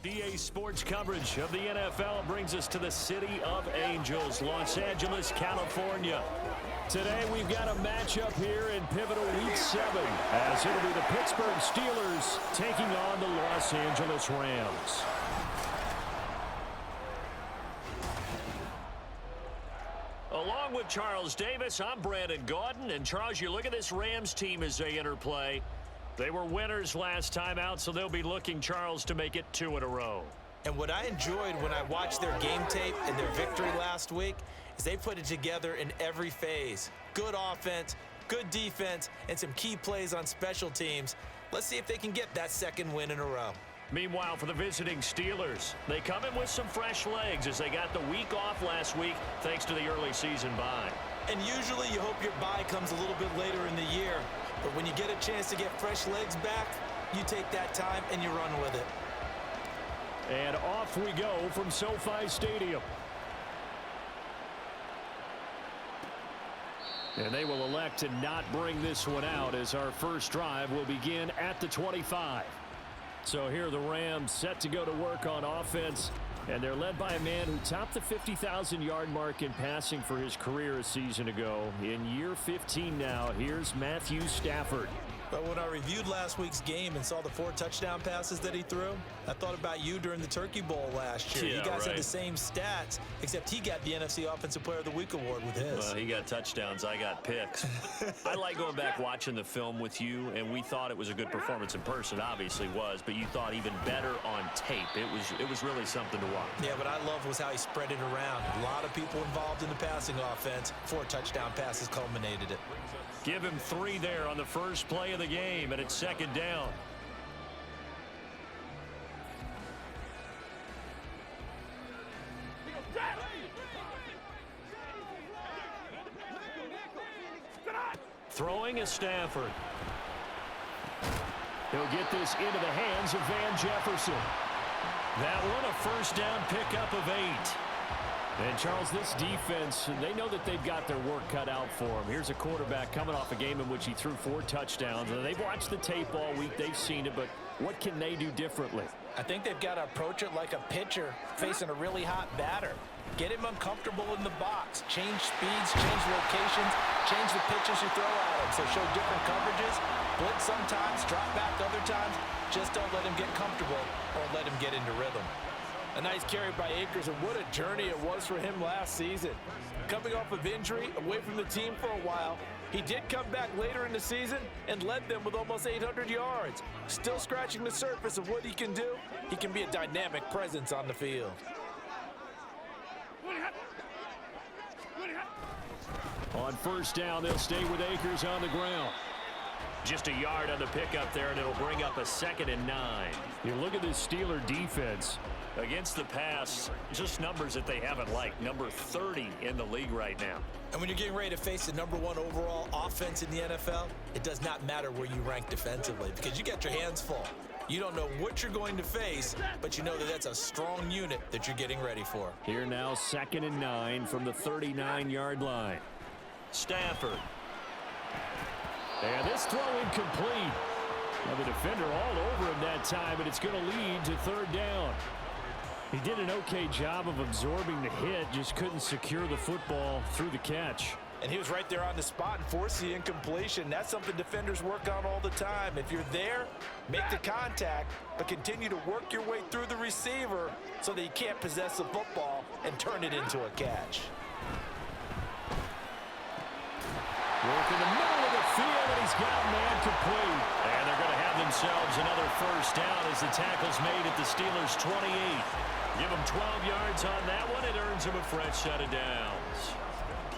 EA Sports coverage of the NFL brings us to the City of Angels, Los Angeles, California. Today we've got a matchup here in pivotal Week 7, as it'll be the Pittsburgh Steelers taking on the Los Angeles Rams. Along with Charles Davis, I'm Brandon Gaudin. And Charles, you look at this Rams team as they enter play. They were winners last time out, so they'll be looking, Charles, to make it 2 in a row. And what I enjoyed when I watched their game tape and their victory last week is they put it together in every phase. Good offense, good defense, and some key plays on special teams. Let's see if they can get that second win in a row. Meanwhile, for the visiting Steelers, they come in with some fresh legs as they got the week off last week thanks to the early season bye. And usually you hope your bye comes a little bit later in the year. But when you get a chance to get fresh legs back, you take that time and you run with it. And off we go from SoFi Stadium. And they will elect to not bring this one out as our first drive will begin at the 25. So here are the Rams set to go to work on offense. And they're led by a man who topped the 50,000-yard mark in passing for his career a season ago. In year 15 now, here's Matthew Stafford. But when I reviewed last week's game and saw the 4 touchdown passes that he threw, I thought about you during the Turkey Bowl last year. You guys had the same stats, except he got the NFC Offensive Player of the Week award with his. Well, he got touchdowns. I got picks. I like going back watching the film with you, and we thought it was a good performance in person. Obviously was, but you thought even better on tape. It was really something to watch. Yeah, but I love was how he spread it around. A lot of people involved in the passing offense. 4 touchdown passes culminated it. Give him 3 there on the first play of the game, and it's second down. Throwing is Stafford. He'll get this into the hands of Van Jefferson. That one a first down pickup of 8. And, Charles, this defense, they know that they've got their work cut out for them. Here's a quarterback coming off a game in which he threw 4 touchdowns. And they've watched the tape all week. They've seen it, but what can they do differently? I think they've got to approach it like a pitcher facing a really hot batter. Get him uncomfortable in the box. Change speeds, change locations, change the pitches you throw at him. So show different coverages. Blitz sometimes, drop back other times. Just don't let him get comfortable or let him get into rhythm. A nice carry by Akers, and what a journey it was for him last season. Coming off of injury, away from the team for a while, he did come back later in the season and led them with almost 800 yards. Still scratching the surface of what he can do. He can be a dynamic presence on the field. On first down, they'll stay with Akers on the ground. Just a yard on the pickup there, and it'll bring up a 2nd and 9. You look at this Steeler defense. Against the pass, just numbers that they haven't liked. Number 30 in the league right now. And when you're getting ready to face the #1 overall offense in the NFL, it does not matter where you rank defensively because you got your hands full. You don't know what you're going to face, but you know that that's a strong unit that you're getting ready for. Here now, 2nd and 9 from the 39-yard line. Stafford. And this throw incomplete. Now the defender all over him that time, and it's going to lead to 3rd down. He did an okay job of absorbing the hit, just couldn't secure the football through the catch. And he was right there on the spot and forced the incompletion. That's something defenders work on all the time. If you're there, make the contact, but continue to work your way through the receiver so that he can't possess the football and turn it into a catch. Work in the middle of the field, and he's got man complete. And they're going to have themselves another first down as the tackle's made at the Steelers' 28. Give them 12 yards on that one. It earns them a fresh set of downs.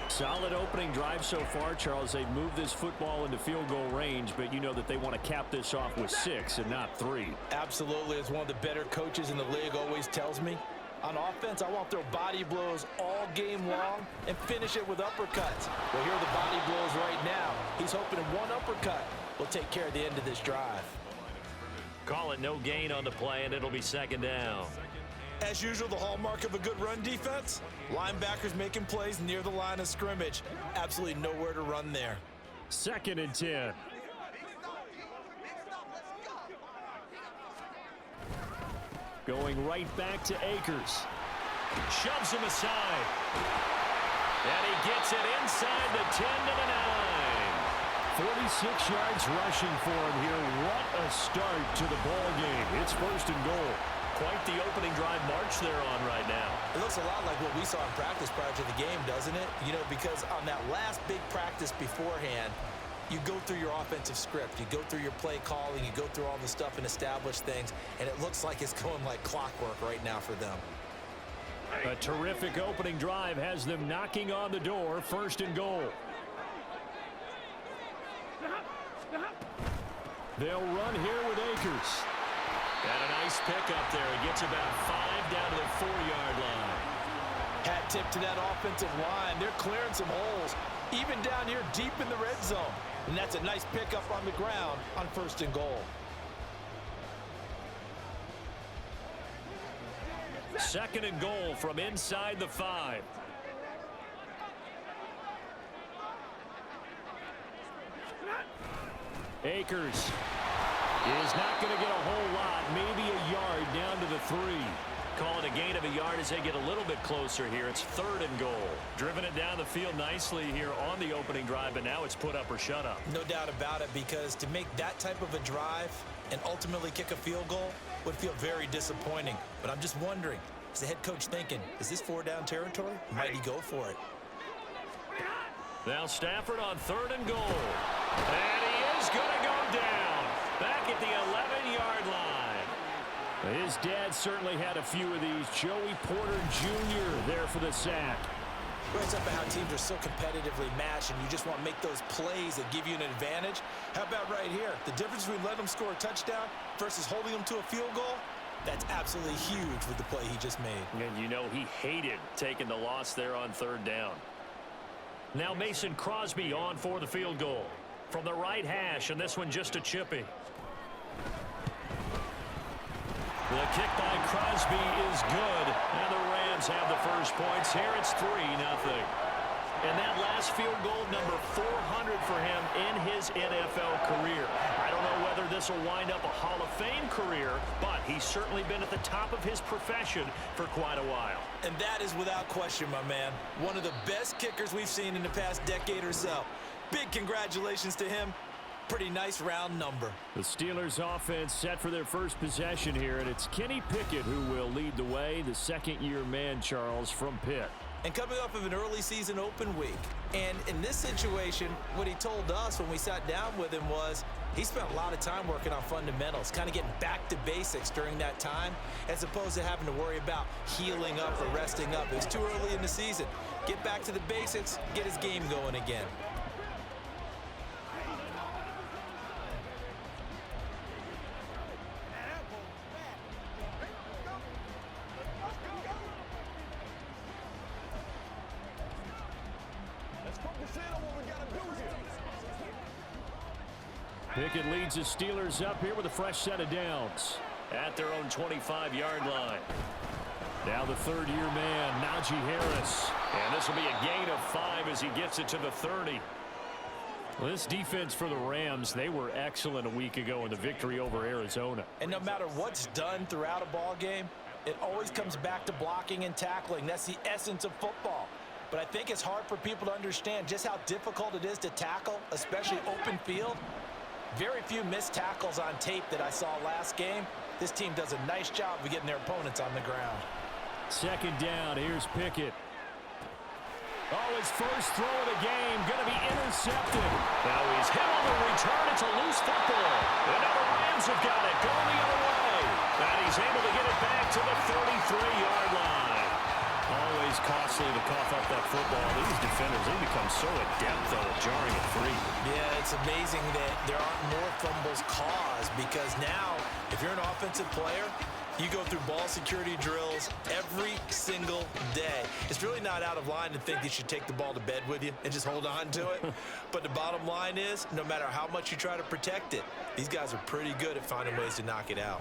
Solid opening drive so far, Charles. They've moved this football into field goal range, but you know that they want to cap this off with 6 and not 3. Absolutely. As one of the better coaches in the league always tells me, on offense, I want to throw body blows all game long and finish it with uppercuts. Well, here are the body blows right now. He's hoping in one uppercut will take care of the end of this drive. Call it no gain on the play, and it'll be 2nd down. As usual, the hallmark of a good run defense, linebackers making plays near the line of scrimmage. Absolutely nowhere to run there. 2nd and 10. Going right back to Akers. Shoves him aside. And he gets it inside the 10 to the 9. 46 yards rushing for him here. What a start to the ball game. It's first and goal. Quite the opening drive march they're on right now. It looks a lot like what we saw in practice prior to the game, doesn't it? You know, because on that last big practice beforehand, you go through your offensive script, you go through your play calling, you go through all the stuff and establish things, and it looks like it's going like clockwork right now for them. A terrific opening drive has them knocking on the door, first and goal. They'll run here with Akers. And a nice pickup there. He gets about 5 down to the 4-yard line. Hat tip to that offensive line. They're clearing some holes, even down here deep in the red zone. And that's a nice pickup on the ground on first and goal. Second and goal from inside the 5. Akers is not going to get a whole lot, maybe a yard down to the 3. Call it a gain of a yard as they get a little bit closer here. It's third and goal. Driven it down the field nicely here on the opening drive, but now it's put up or shut up. No doubt about it, because to make that type of a drive and ultimately kick a field goal would feel very disappointing. But I'm just wondering, is the head coach thinking, is this 4-down territory? Might he go for it? Now Stafford on third and goal. And he is going to go down back at the 11-yard line. His dad certainly had a few of these. Joey Porter Jr. there for the sack. Right up about how teams are so competitively matched and you just want to make those plays that give you an advantage. How about right here? The difference between letting them score a touchdown versus holding them to a field goal? That's absolutely huge with the play he just made. And you know he hated taking the loss there on third down. Now Mason Crosby on for the field goal. From the right hash, and this one just a chippy. The kick by Crosby is good, and the Rams have the first points. Here it's 3-0. And that last field goal, number 400 for him in his NFL career. I don't know whether this will wind up a Hall of Fame career, but he's certainly been at the top of his profession for quite a while. And that is without question, my man. One of the best kickers we've seen in the past decade or so. Big congratulations to him. Pretty nice round number. The Steelers offense set for their first possession here, and it's Kenny Pickett who will lead the way, the second-year man, Charles, from Pitt. And coming off of an early season open week. And in this situation, what he told us when we sat down with him was he spent a lot of time working on fundamentals, kind of getting back to basics during that time, as opposed to having to worry about healing up or resting up. It was too early in the season. Get back to the basics, get his game going again. Pickett leads the Steelers up here with a fresh set of downs at their own 25-yard line. Now the third-year man, Najee Harris. And this will be a gain of 5 as he gets it to the 30. Well, this defense for the Rams, they were excellent a week ago in the victory over Arizona. And no matter what's done throughout a ball game, it always comes back to blocking and tackling. That's the essence of football. But I think it's hard for people to understand just how difficult it is to tackle, especially open field. Very few missed tackles on tape that I saw last game. This team does a nice job of getting their opponents on the ground. Second down, here's Pickett. Oh, his first throw of the game, going to be intercepted. Now he's hit on the return. It's a loose football. And now the Rams have got it, going the other way. And he's able to get it back to the 33-yard line. Always costly to cough up that football. These defenders, they become so adept, though, at jarring it free. Yeah, it's amazing that there aren't more fumbles caused, because now, if you're an offensive player, you go through ball security drills every single day. It's really not out of line to think you should take the ball to bed with you and just hold on to it. But the bottom line is, no matter how much you try to protect it, these guys are pretty good at finding ways to knock it out.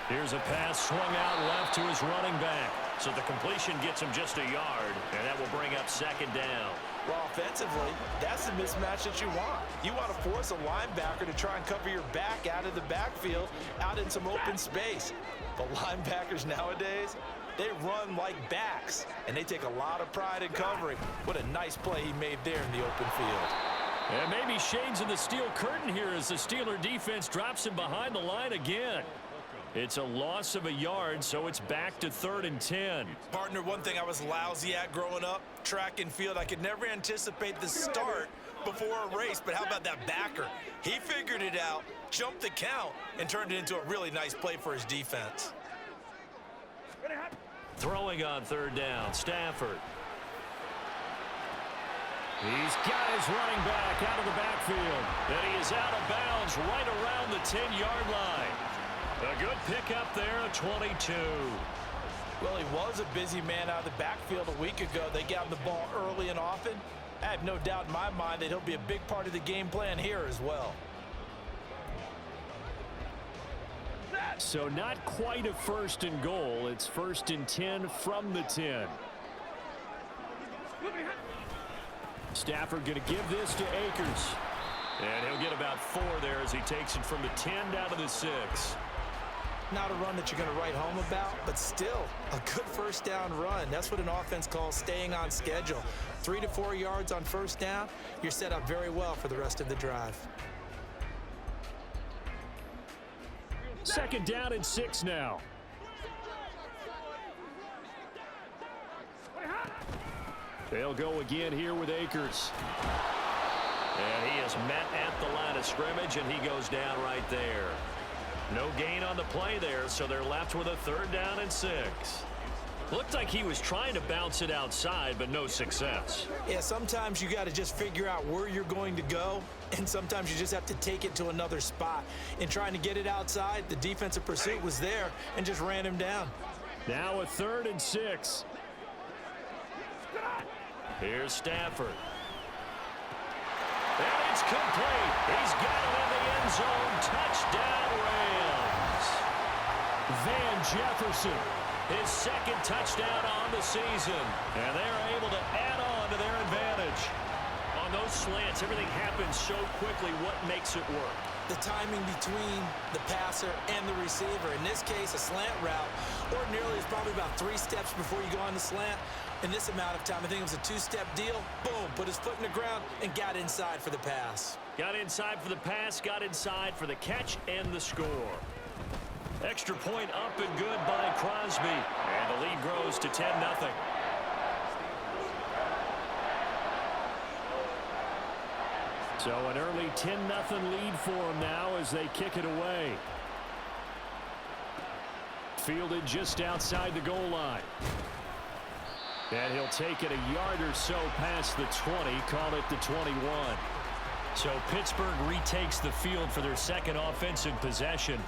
Here's a pass swung out left to his running back. So the completion gets him just a yard, and that will bring up second down. Well, offensively, that's the mismatch that you want. You want to force a linebacker to try and cover your back out of the backfield, out in some open space. But linebackers nowadays, they run like backs, and they take a lot of pride in covering. What a nice play he made there in the open field. And maybe shades of the steel curtain here as the Steeler defense drops him behind the line again. It's a loss of a yard, so it's back to 3rd and 10. Partner, one thing I was lousy at growing up, track and field, I could never anticipate the start before a race, but how about that backer? He figured it out, jumped the count, and turned it into a really nice play for his defense. Throwing on 3rd down, Stafford. He's got his running back out of the backfield, and he is out of bounds right around the 10-yard line. A good pickup there, a 22. Well, he was a busy man out of the backfield a week ago. They got him the ball early and often. I have no doubt in my mind that he'll be a big part of the game plan here as well. So not quite a 1st and goal. It's 1st and 10 from the 10. Stafford going to give this to Akers. And he'll get about 4 there as he takes it from the 10 down to the 6. Not a run that you're going to write home about, but still a good 1st down run. That's what an offense calls staying on schedule. 3 to 4 yards on 1st down, you're set up very well for the rest of the drive. 2nd down and 6 now. They'll go again here with Akers. And he is met at the line of scrimmage, and he goes down right there. No gain on the play there, so they're left with a 3rd down and 6. Looked like he was trying to bounce it outside, but no success. Yeah, sometimes you got to just figure out where you're going to go, and sometimes you just have to take it to another spot. In trying to get it outside, the defensive pursuit was there and just ran him down. Now a 3rd and 6. Here's Stafford. And it's complete. He's got it in the end zone. Touchdown, Rams. Van Jefferson, his 2nd touchdown on the season. And they're able to add on to their advantage. On those slants, everything happens so quickly. What makes it work? The timing between the passer and the receiver. In this case, a slant route ordinarily is probably about 3 steps before you go on the slant. In this amount of time, I think it was a 2-step deal. Boom, put his foot in the ground and got inside for the pass. Got inside for the pass, got inside for the catch and the score. Extra point up and good by Crosby. And the lead grows to 10-0. So an early 10-0 lead for them now as they kick it away. Fielded just outside the goal line. And he'll take it a yard or so past the 20, call it the 21. So Pittsburgh retakes the field for their 2nd offensive possession.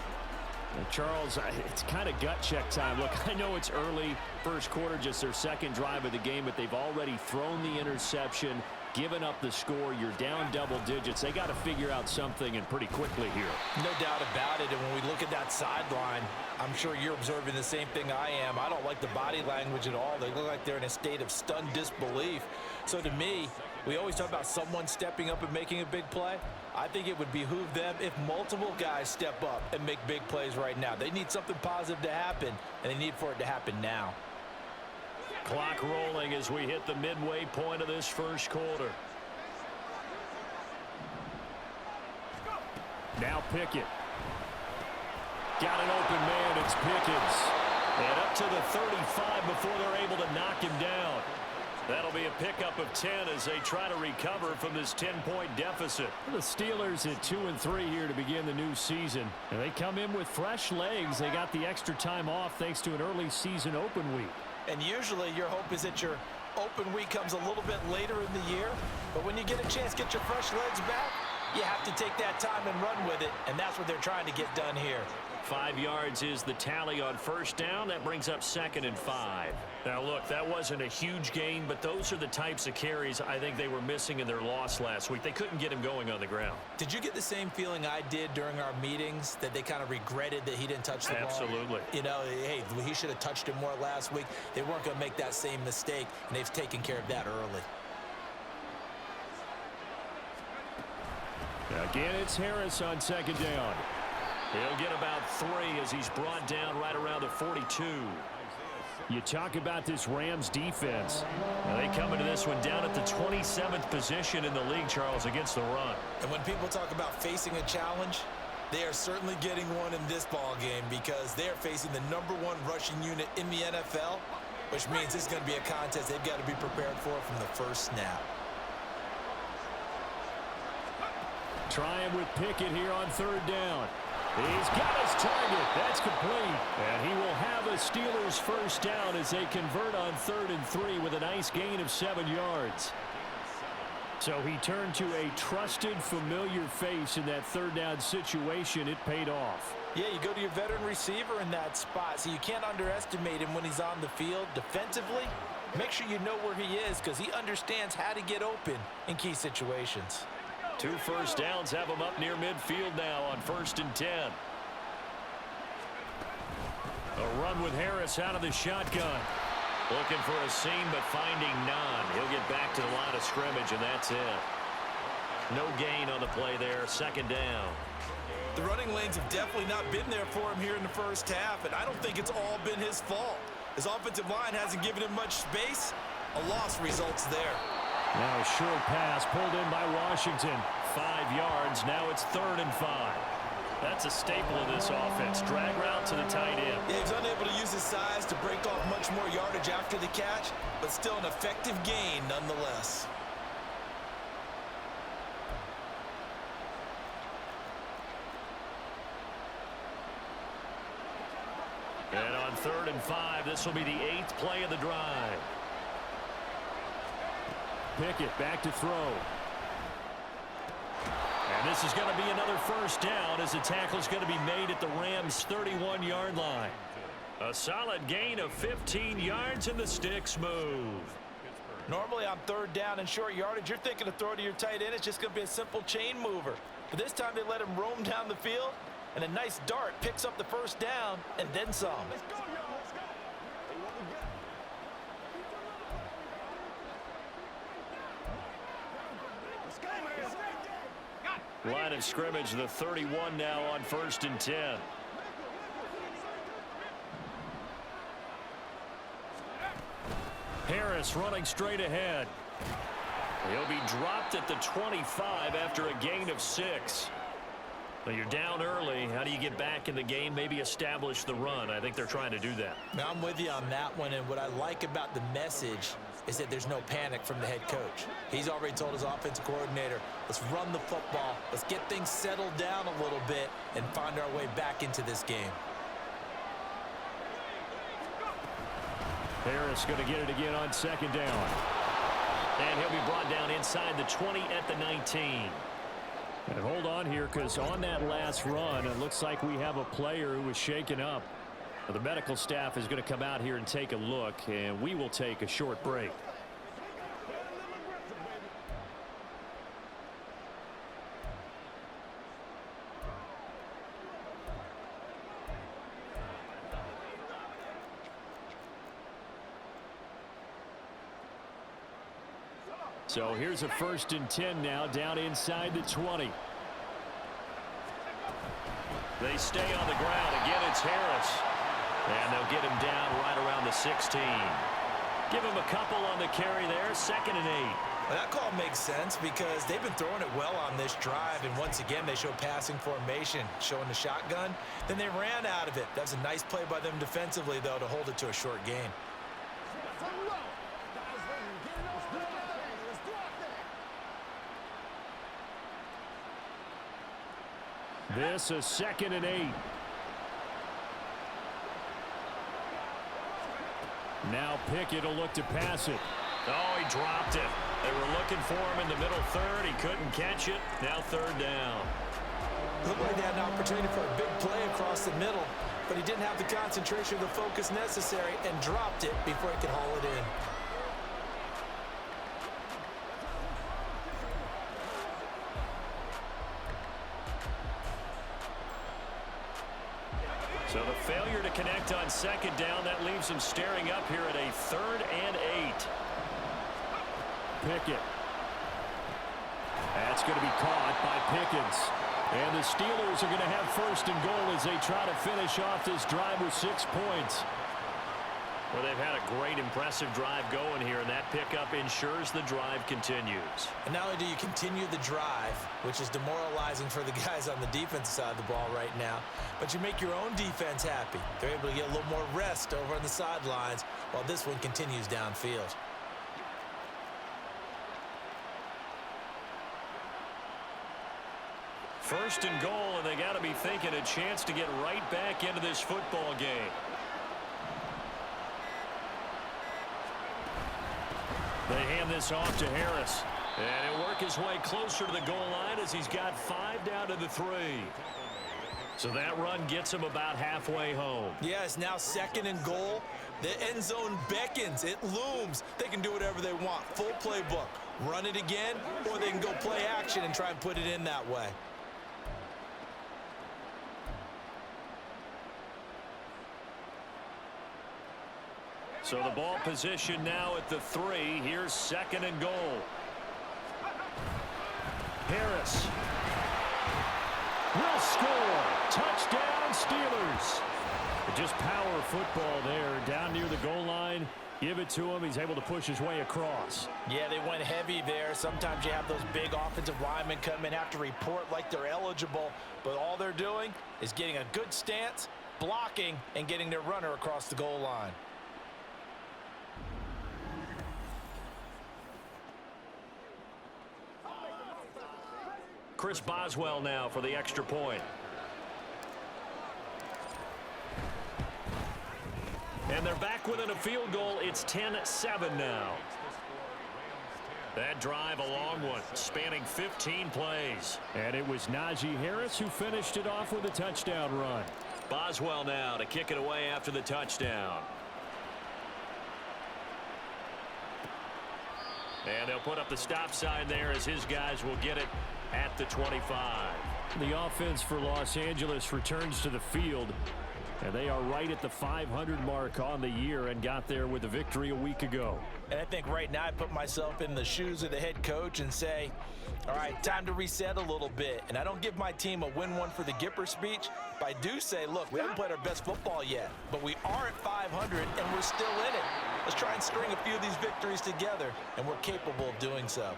Charles, it's kind of gut check time. Look, I know it's early, 1st quarter, just their 2nd drive of the game, but they've already thrown the interception, given up the score. You're down double digits. They got to figure out something, and pretty quickly here. No doubt about it. And when we look at that sideline, I'm sure you're observing the same thing I am. I don't like the body language at all. They look like they're in a state of stunned disbelief. So to me, we always talk about someone stepping up and making a big play. I think it would behoove them if multiple guys step up and make big plays right now. They need something positive to happen, and they need for it to happen now. Clock rolling as we hit the midway point of this 1st quarter. Now Pickett. Got an open man. It's Pickens. And up to the 35 before they're able to knock him down. That'll be a pickup of 10 as they try to recover from this 10-point deficit. The Steelers at 2-3 here to begin the new season. And they come in with fresh legs. They got the extra time off thanks to an early season open week. And usually your hope is that your open week comes a little bit later in the year. But when you get a chance to get your fresh legs back, you have to take that time and run with it. And that's what they're trying to get done here. 5 yards is the tally on 1st down. That brings up 2nd and 5. Now, look, that wasn't a huge gain, but those are the types of carries I think they were missing in their loss last week. They couldn't get him going on the ground. Did you get the same feeling I did during our meetings, that they kind of regretted that he didn't touch the ball? Absolutely. You know, hey, he should have touched him more last week. They weren't going to make that same mistake, and they've taken care of that early. Again, it's Harris on second down. He'll get about 3 as he's brought down right around the 42. You talk about this Rams defense. Now they come into this one down at the 27th position in the league, Charles, against the run. And when people talk about facing a challenge, they are certainly getting one in this ball game because they are facing the #1 rushing unit in the NFL, which means this is going to be a contest they've got to be prepared for from the first snap. Trying with Pickett here on third down. He's got his target. That's complete. And he will have a Steelers first down as they convert on 3rd and 3 with a nice gain of 7 yards. So he turned to a trusted, familiar face in that third down situation. It paid off. Yeah, you go to your veteran receiver in that spot, so you can't underestimate him when he's on the field. Defensively, make sure you know where he is because he understands how to get open in key situations. 2 first downs have him up near midfield now on 1st and 10. A run with Harris out of the shotgun. Looking for a seam, but finding none. He'll get back to the line of scrimmage, and that's it. No gain on the play there. 2nd down. The running lanes have definitely not been there for him here in the first half, and I don't think it's all been his fault. His offensive line hasn't given him much space. A loss results there. Now a short pass pulled in by Washington. 5 yards. Now it's 3rd and 5. That's a staple of this offense. Drag route to the tight end. Yeah, he was unable to use his size to break off much more yardage after the catch, but still an effective gain nonetheless. And on 3rd and 5, this will be the 8th play of the drive. Pickett back to throw. And this is going to be another first down as the tackle's going to be made at the Rams' 31-yard line. A solid gain of 15 yards, and the sticks move. Normally on 3rd down and short yardage, you're thinking to throw to your tight end. It's just going to be a simple chain mover. But this time they let him roam down the field, and a nice dart picks up the first down and then some. Line of scrimmage, the 31 now on 1st and 10. Harris running straight ahead. He'll be dropped at the 25 after a gain of 6. Now you're down early. How do you get back in the game? Maybe establish the run. I think they're trying to do that. Now, I'm with you on that one, and what I like about the message is that there's no panic from the head coach. He's already told his offensive coordinator, let's run the football, let's get things settled down a little bit and find our way back into this game. Harris going to get it again on 2nd down. And he'll be brought down inside the 20 at the 19. And hold on here, because on that last run, it looks like we have a player who was shaken up. The medical staff is going to come out here and take a look, and we will take a short break. So here's a 1st and 10 now, down inside the 20. They stay on the ground. Again, it's Harris. And they'll get him down right around the 16. Give him a couple on the carry there. 2nd and 8. Well, that call makes sense because they've been throwing it well on this drive, and once again they show passing formation, showing the shotgun. Then they ran out of it. That's a nice play by them defensively, though, to hold it to a short gain. This is 2nd and 8. Now Pickett will look to pass it. Oh, he dropped it. They were looking for him in the middle 3rd. He couldn't catch it. Now 3rd down. Looked like they had an opportunity for a big play across the middle, but he didn't have the concentration or the focus necessary and dropped it before he could haul it in. So the failure to connect on 2nd down, that leaves him staring up here at a 3rd and 8. Pickett. That's going to be caught by Pickens. And the Steelers are going to have first and goal as they try to finish off this drive with 6 points. Well, they've had a great, impressive drive going here, and that pickup ensures the drive continues. And not only do you continue the drive, which is demoralizing for the guys on the defensive side of the ball right now, but you make your own defense happy. They're able to get a little more rest over on the sidelines while this one continues downfield. First and goal, and they got to be thinking a chance to get right back into this football game. They hand this off to Harris. And he'll work his way closer to the goal line as he's got 5 down to the 3. So that run gets him about halfway home. Yeah, it's now second and goal. The end zone beckons. It looms. They can do whatever they want. Full playbook. Run it again, or they can go play action and try and put it in that way. So the ball position now at the 3. Here's second and goal. Harris will score. Touchdown, Steelers. Just power football there down near the goal line. Give it to him. He's able to push his way across. Yeah, they went heavy there. Sometimes you have those big offensive linemen come in, have to report like they're eligible, but all they're doing is getting a good stance, blocking, and getting their runner across the goal line. Chris Boswell now for the extra point. And they're back within a field goal. It's 10-7 now. That drive, a long one, spanning 15 plays. And it was Najee Harris who finished it off with a touchdown run. Boswell now to kick it away after the touchdown. And they'll put up the stop sign there as his guys will get it at the 25. The offense for Los Angeles returns to the field. And they are right at the 500 mark on the year and got there with a victory a week ago. And I think right now I put myself in the shoes of the head coach and say, all right, time to reset a little bit. And I don't give my team a win one for the Gipper speech, but I do say, look, we haven't played our best football yet, but we are at 500 and we're still in it. Let's try and string a few of these victories together, and we're capable of doing so.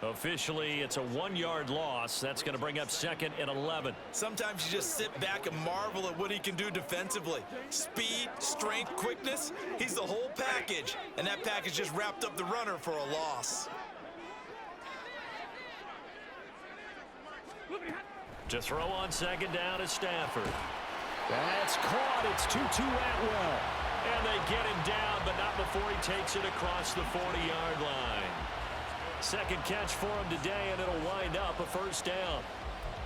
Officially, it's a 1-yard loss. That's going to bring up second and 11. Sometimes you just sit back and marvel at what he can do defensively. Speed, strength, quickness, he's the whole package. And that package just wrapped up the runner for a loss. To throw on second down is Stafford. That's caught. It's 2-2 Atwell. And they get him down, but not before he takes it across the 40-yard line. Second catch for him today, and it'll wind up a first down.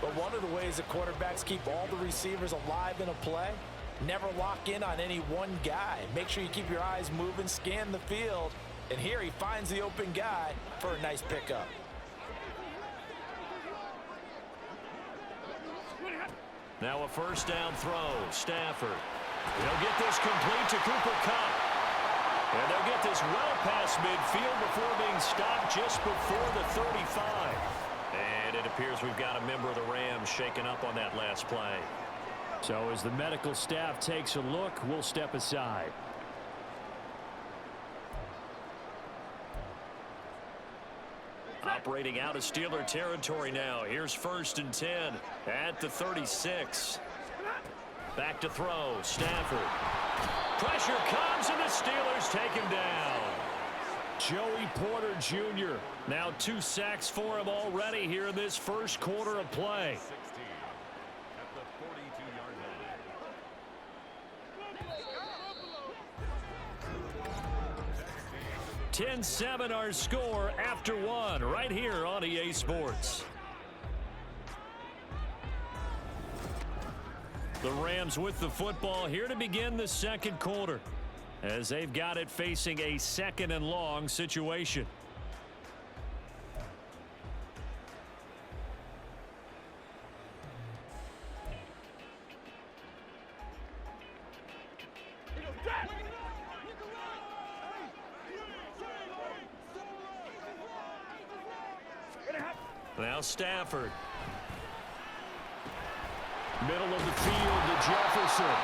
But one of the ways that quarterbacks keep all the receivers alive in a play, never lock in on any one guy. Make sure you keep your eyes moving, scan the field, and here he finds the open guy for a nice pickup. Now a first down throw. Stafford. He'll get this complete to Cooper Kupp. And they'll get this well past midfield before being stopped just before the 35. And it appears we've got a member of the Rams shaken up on that last play. So as the medical staff takes a look, we'll step aside. Operating out of Steeler territory now. Here's first and 10 at the 36. Back to throw. Stafford. Pressure comes, and the Steelers take him down. Joey Porter Jr. Now 2 sacks for him already here in this first quarter of play. 10-7 our score after 1 right here on EA Sports. The Rams with the football here to begin the second quarter as they've got it facing a second and long situation. Now Now Stafford. Middle of the field to Jefferson.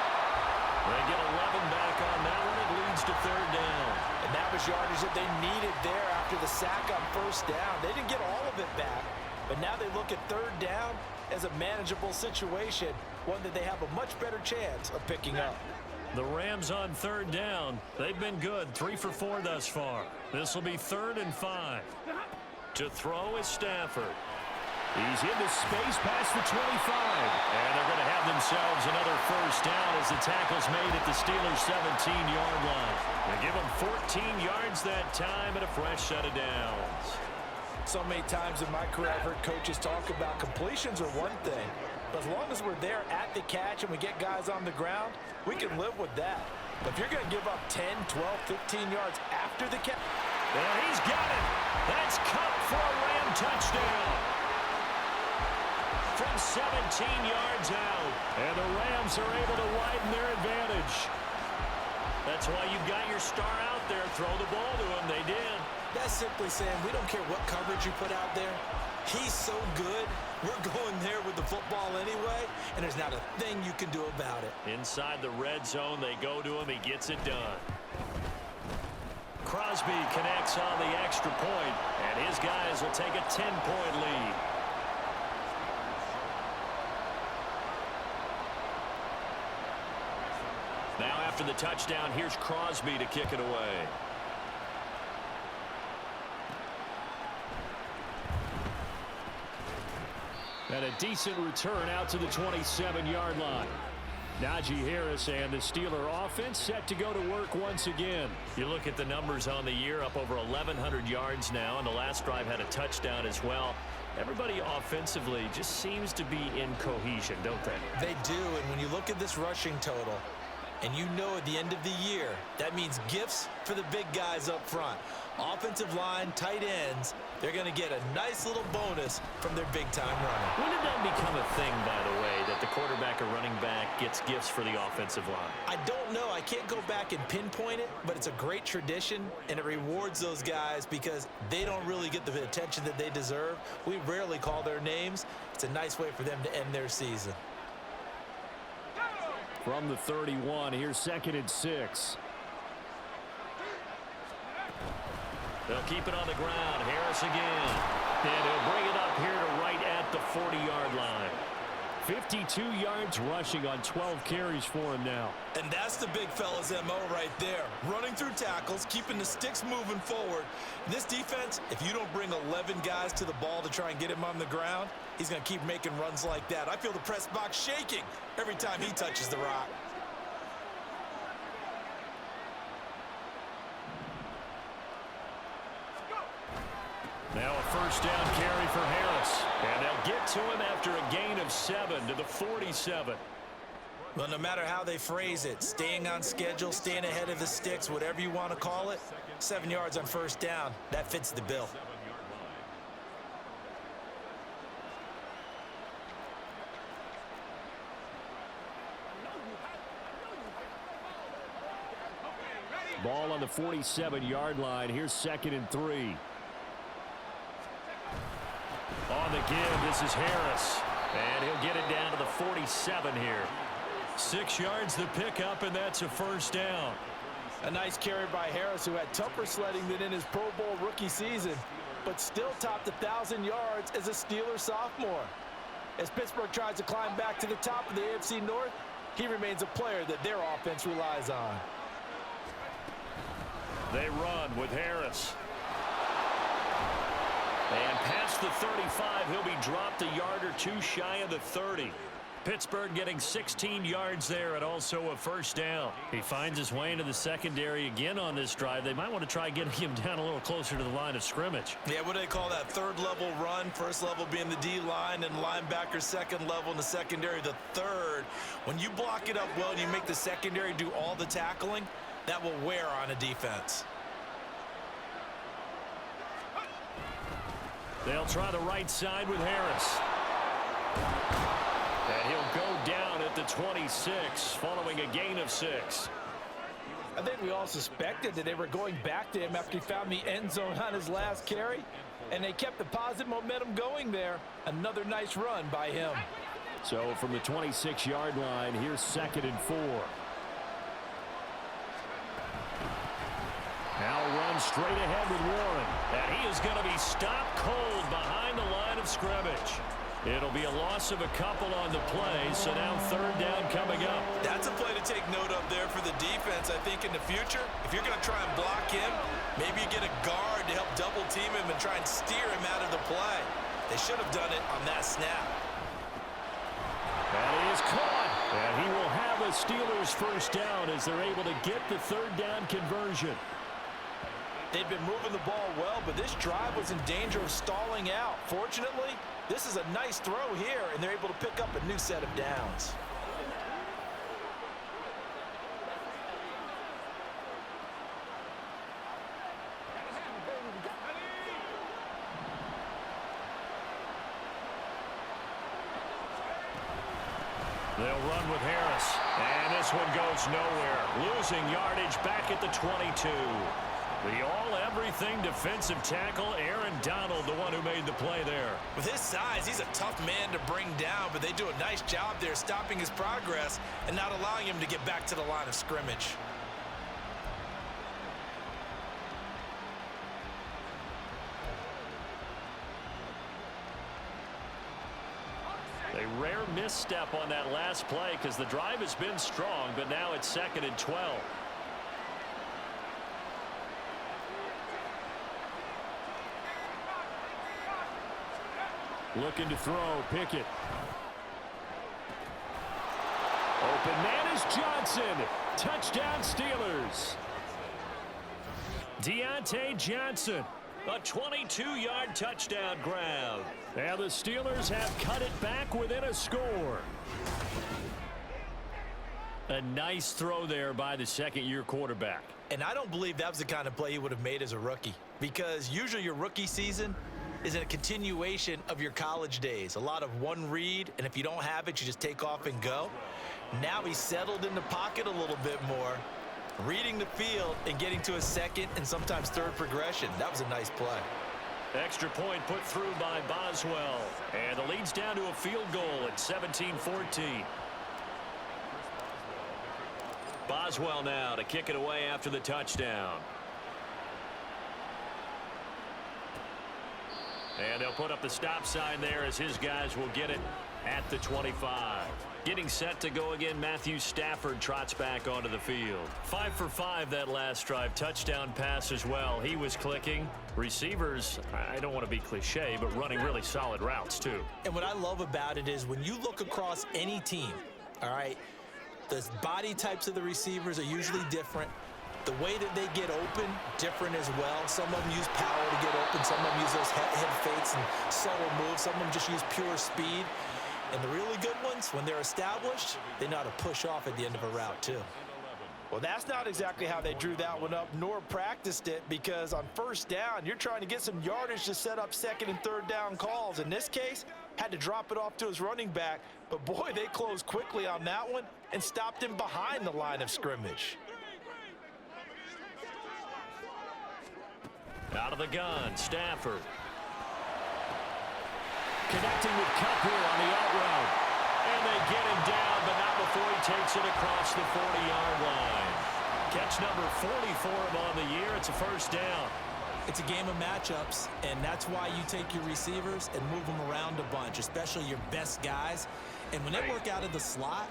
They get 11 back on that one. It leads to third down. And that was yardage that they needed there after the sack on first down. They didn't get all of it back, but now they look at third down as a manageable situation, one that they have a much better chance of picking up. The Rams on third down. They've been good, 3 for 4 thus far. This will be 3rd and 5. To throw is Stafford. He's into space past the 25. And they're going to have themselves another first down as the tackle's made at the Steelers' 17-yard line. They give them 14 yards that time and a fresh set of downs. So many times in my career, I've heard coaches talk about completions are one thing, but as long as we're there at the catch and we get guys on the ground, we can live with that. But if you're going to give up 10, 12, 15 yards after the catch. Well, he's got it. That's Cup for a Ram touchdown. From 17 yards out. And the Rams are able to widen their advantage. That's why you've got your star out there. Throw the ball to him. They did. That's simply saying we don't care what coverage you put out there. He's so good. We're going there with the football anyway, and there's not a thing you can do about it. Inside the red zone, they go to him. He gets it done. Crosby connects on the extra point, and his guys will take a 10-point lead. Now after the touchdown, here's Crosby to kick it away. And a decent return out to the 27-yard line. Najee Harris and the Steeler offense set to go to work once again. You look at the numbers on the year, up over 1,100 yards now, and the last drive had a touchdown as well. Everybody offensively just seems to be in cohesion, don't they? They do, and when you look at this rushing total, and you know at the end of the year, that means gifts for the big guys up front. Offensive line, tight ends, they're going to get a nice little bonus from their big-time runner. When did that become a thing, by the way, that the quarterback or running back gets gifts for the offensive line? I don't know. I can't go back and pinpoint it, but it's a great tradition, and it rewards those guys because they don't really get the attention that they deserve. We rarely call their names. It's a nice way for them to end their season. From the 31, here's 2nd and 6. They'll keep it on the ground. Harris again. And he'll bring it up here to right at the 40-yard line. 52 yards rushing on 12 carries for him now. And that's the big fella's MO right there. Running through tackles, keeping the sticks moving forward. This defense, if you don't bring 11 guys to the ball to try and get him on the ground, he's going to keep making runs like that. I feel the press box shaking every time he touches the rock. Now a first down carry for Harris. And they'll get to him after a gain of 7 to the 47. Well, no matter how they phrase it, staying on schedule, staying ahead of the sticks, whatever you want to call it, 7 yards on first down, that fits the bill. Ball on the 47-yard line. Here's 2nd and 3. On the give, this is Harris. And he'll get it down to the 47 here. 6 yards the pickup, and that's a first down. A nice carry by Harris, who had tougher sledding than in his Pro Bowl rookie season, but still topped 1,000 yards as a Steeler sophomore. As Pittsburgh tries to climb back to the top of the AFC North, he remains a player that their offense relies on. They run with Harris. And past the 35, he'll be dropped a yard or two shy of the 30. Pittsburgh getting 16 yards there and also a first down. He finds his way into the secondary again on this drive. They might want to try getting him down a little closer to the line of scrimmage. Yeah, what do they call that? Third level run. First level being the D-line and linebacker, second level in the secondary, the third. When you block it up well and you make the secondary do all the tackling, that will wear on a defense. They'll try the right side with Harris. And he'll go down at the 26 following a gain of 6. I think we all suspected that they were going back to him after he found the end zone on his last carry, and they kept the positive momentum going there. Another nice run by him. So from the 26-yard line, here's 2nd and 4. Now runs straight ahead with Warren. And he is going to be stopped cold behind the line of scrimmage. It'll be a loss of a couple on the play, so now 3rd down coming up. That's a play to take note of there for the defense, I think, in the future. If you're going to try and block him, maybe you get a guard to help double-team him and try and steer him out of the play. They should have done it on that snap. That is caught. And he will have a Steelers 1st down as they're able to get the 3rd down conversion. They'd been moving the ball well, but this drive was in danger of stalling out. Fortunately, this is a nice throw here, and they're able to pick up a new set of downs. They'll run with Harris. And this one goes nowhere. Losing yardage back at the 22. The all-everything defensive tackle, Aaron Donald, the one who made the play there. With his size, he's a tough man to bring down, but they do a nice job there stopping his progress and not allowing him to get back to the line of scrimmage. A rare misstep on that last play because the drive has been strong, but now it's 2nd and 12. Looking to throw, Pickett. Open man is Johnson. Touchdown Steelers. Deontay Johnson. A 22-yard touchdown grab. And the Steelers have cut it back within a score. A nice throw there by the second-year quarterback. And I don't believe that was the kind of play he would have made as a rookie, because usually your rookie season is a continuation of your college days. A lot of one read, and if you don't have it, you just take off and go. Now he's settled in the pocket a little bit more, reading the field and getting to a second and sometimes third progression. That was a nice play. Extra point put through by Boswell. And the lead's down to a field goal at 17-14. Boswell now to kick it away after the touchdown. And they'll put up the stop sign there as his guys will get it at the 25. Getting set to go again, Matthew Stafford trots back onto the field. 5 for 5 that last drive. Touchdown pass as well. He was clicking. Receivers, I don't want to be cliche, but running really solid routes too. And what I love about it is when you look across any team, all right, the body types of the receivers are usually different. The way that they get open, different as well. Some of them use power to get open. Some of them use those head fakes and subtle moves. Some of them just use pure speed. And the really good ones, when they're established, they know how to push off at the end of a route too. Well, that's not exactly how they drew that one up, nor practiced it, because on 1st down, you're trying to get some yardage to set up 2nd and 3rd down calls. In this case, had to drop it off to his running back. But boy, they closed quickly on that one and stopped him behind the line of scrimmage. Out of the gun, Stafford. Connecting with Cup here on the out route. And they get him down, but not before he takes it across the 40-yard line. Catch number 40 for him on the year. It's a 1st down. It's a game of matchups, and that's why you take your receivers and move them around a bunch, especially your best guys. And when they work out of the slot,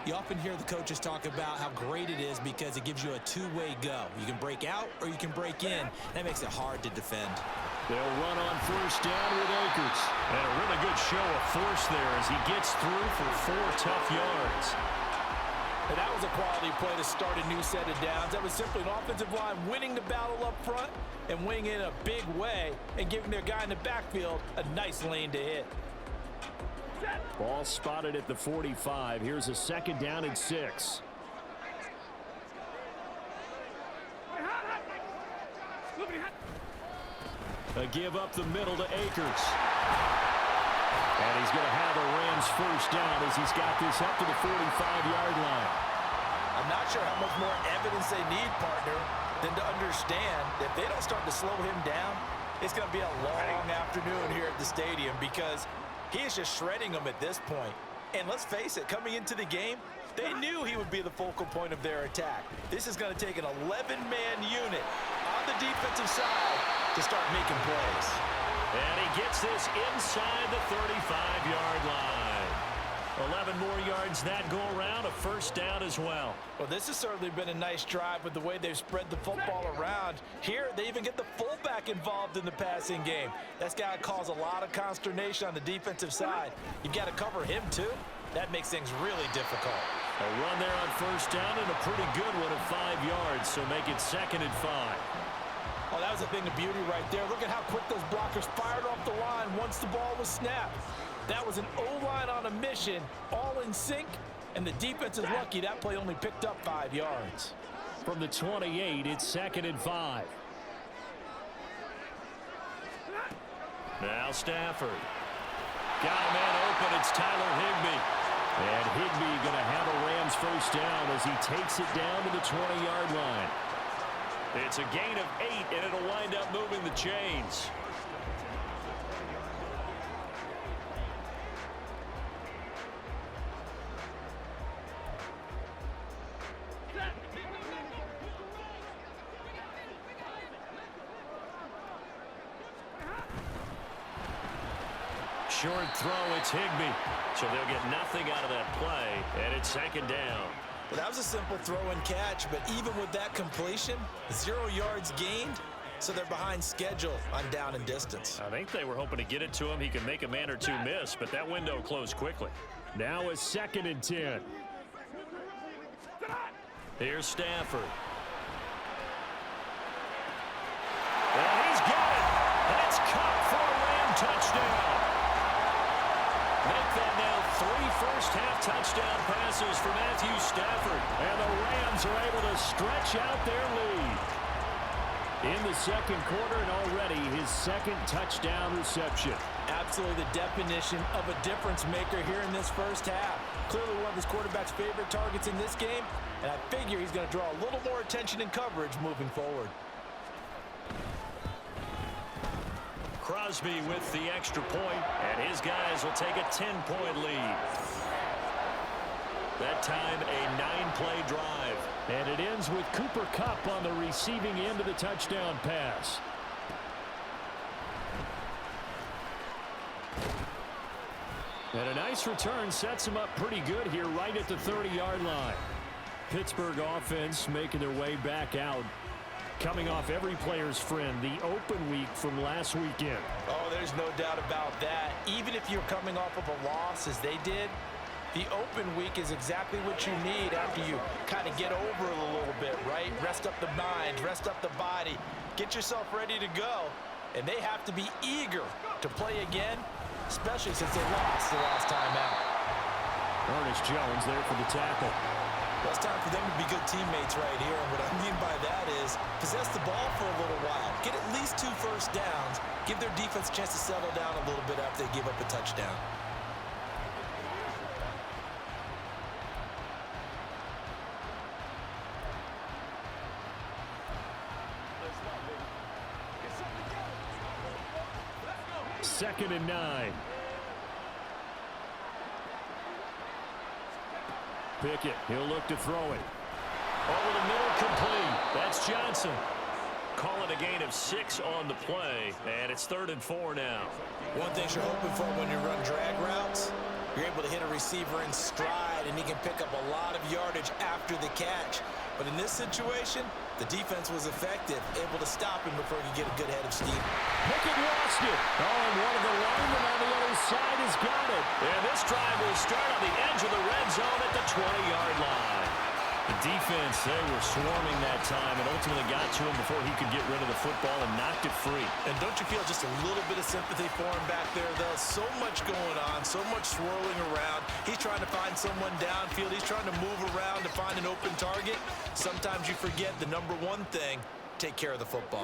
you often hear the coaches talk about how great it is because it gives you a two-way go. You can break out or you can break in. That makes it hard to defend. They'll run on 1st down with Akers. And a really good show of force there as he gets through for 4 tough yards. And that was a quality play to start a new set of downs. That was simply an offensive line winning the battle up front and winning in a big way and giving their guy in the backfield a nice lane to hit. Ball spotted at the 45. Here's a 2nd down and 6. A give up the middle to Akers. And he's going to have a Rams 1st down as he's got this up to the 45-yard line. I'm not sure how much more evidence they need, partner, than to understand that if they don't start to slow him down, it's going to be a long afternoon here at the stadium because he is just shredding them at this point. And let's face it, coming into the game, they knew he would be the focal point of their attack. This is going to take an 11-man unit on the defensive side to start making plays. And he gets this inside the 35-yard line. 11 more yards that go around, a first down as well. Well, this has certainly been a nice drive with the way they've spread the football around. Here, they even get the fullback involved in the passing game. That's got to cause a lot of consternation on the defensive side. You've got to cover him, too. That makes things really difficult. A run there on first down and a pretty good one of 5 yards, so make it 2nd and 5. Oh, that was a thing of beauty right there. Look at how quick those blockers fired off the line once the ball was snapped. That was an O-line on a mission, all in sync, and the defense is lucky that play only picked up 5 yards. From the 28, it's 2nd and 5. Now Stafford. Got a man open, it's Tyler Higbee. And Higbee going to have a Rams first down as he takes it down to the 20-yard line. It's a gain of 8, and it'll wind up moving the chains. Short throw, it's Higbee. So they'll get nothing out of that play, and it's 2nd down. Well, that was a simple throw and catch, but even with that completion, 0 yards gained, so they're behind schedule on down and distance. I think they were hoping to get it to him. He could make a man or two miss, but that window closed quickly. Now a 2nd and 10. Here's Stafford. And he's got it, and it's caught for a Ram touchdown. Make that now 3 first-half touchdown passes for Matthew Stafford. And the Rams are able to stretch out their lead. In the second quarter and already his 2nd touchdown reception. Absolutely the definition of a difference maker here in this first half. Clearly one of his quarterback's favorite targets in this game, and I figure he's going to draw a little more attention and coverage moving forward. Crosby with the extra point, and his guys will take a 10-point lead. That time, a 9-play drive. And it ends with Cooper Kupp on the receiving end of the touchdown pass. And a nice return sets him up pretty good here right at the 30-yard line. Pittsburgh offense making their way back out. Coming off every player's friend, the open week from last weekend. Oh, there's no doubt about that. Even if you're coming off of a loss as they did, the open week is exactly what you need after you kind of get over it a little bit, right? Rest up the mind, rest up the body, get yourself ready to go. And they have to be eager to play again, especially since they lost the last time out. Ernest Jones there for the tackle. Well, it's time for them to be good teammates right here. And what I mean by that is possess the ball for a little while. Get at least 2 first downs. Give their defense a chance to settle down a little bit after they give up a touchdown. Second and 9. Pickett, he'll look to throw it. Over the middle, complete. That's Johnson. Call it a gain of 6 on the play, and it's 3rd and 4 now. One thing you're hoping for when you run drag routes, you're able to hit a receiver in stride, and he can pick up a lot of yardage after the catch. But in this situation, the defense was effective, able to stop him before he could get a good head of steam. Pickett lost it. Oh, and one of the linemen on the other side has got it. And this drive will start on the edge of the red zone at the 20-yard line. The defense, they were swarming that time and ultimately got to him before he could get rid of the football and knocked it free. And don't you feel just a little bit of sympathy for him back there, though? So much going on, so much swirling around. He's trying to find someone downfield. He's trying to move around to find an open target. Sometimes you forget the number one thing, take care of the football.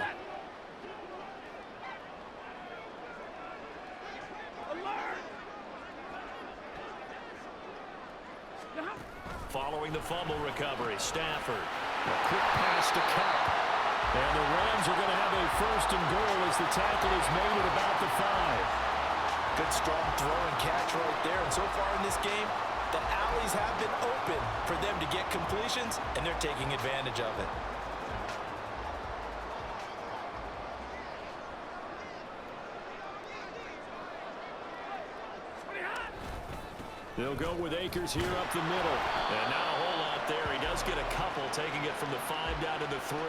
following the fumble recovery. Stafford. A quick pass to Cup. And the Rams are going to have a first and goal as the tackle is made at about the 5. Good strong throw and catch right there. And so far in this game, the alleys have been open for them to get completions, and they're taking advantage of it. They'll go with Akers here up the middle. And now a whole lot there. He does get a couple, taking it from the 5 down to the 3.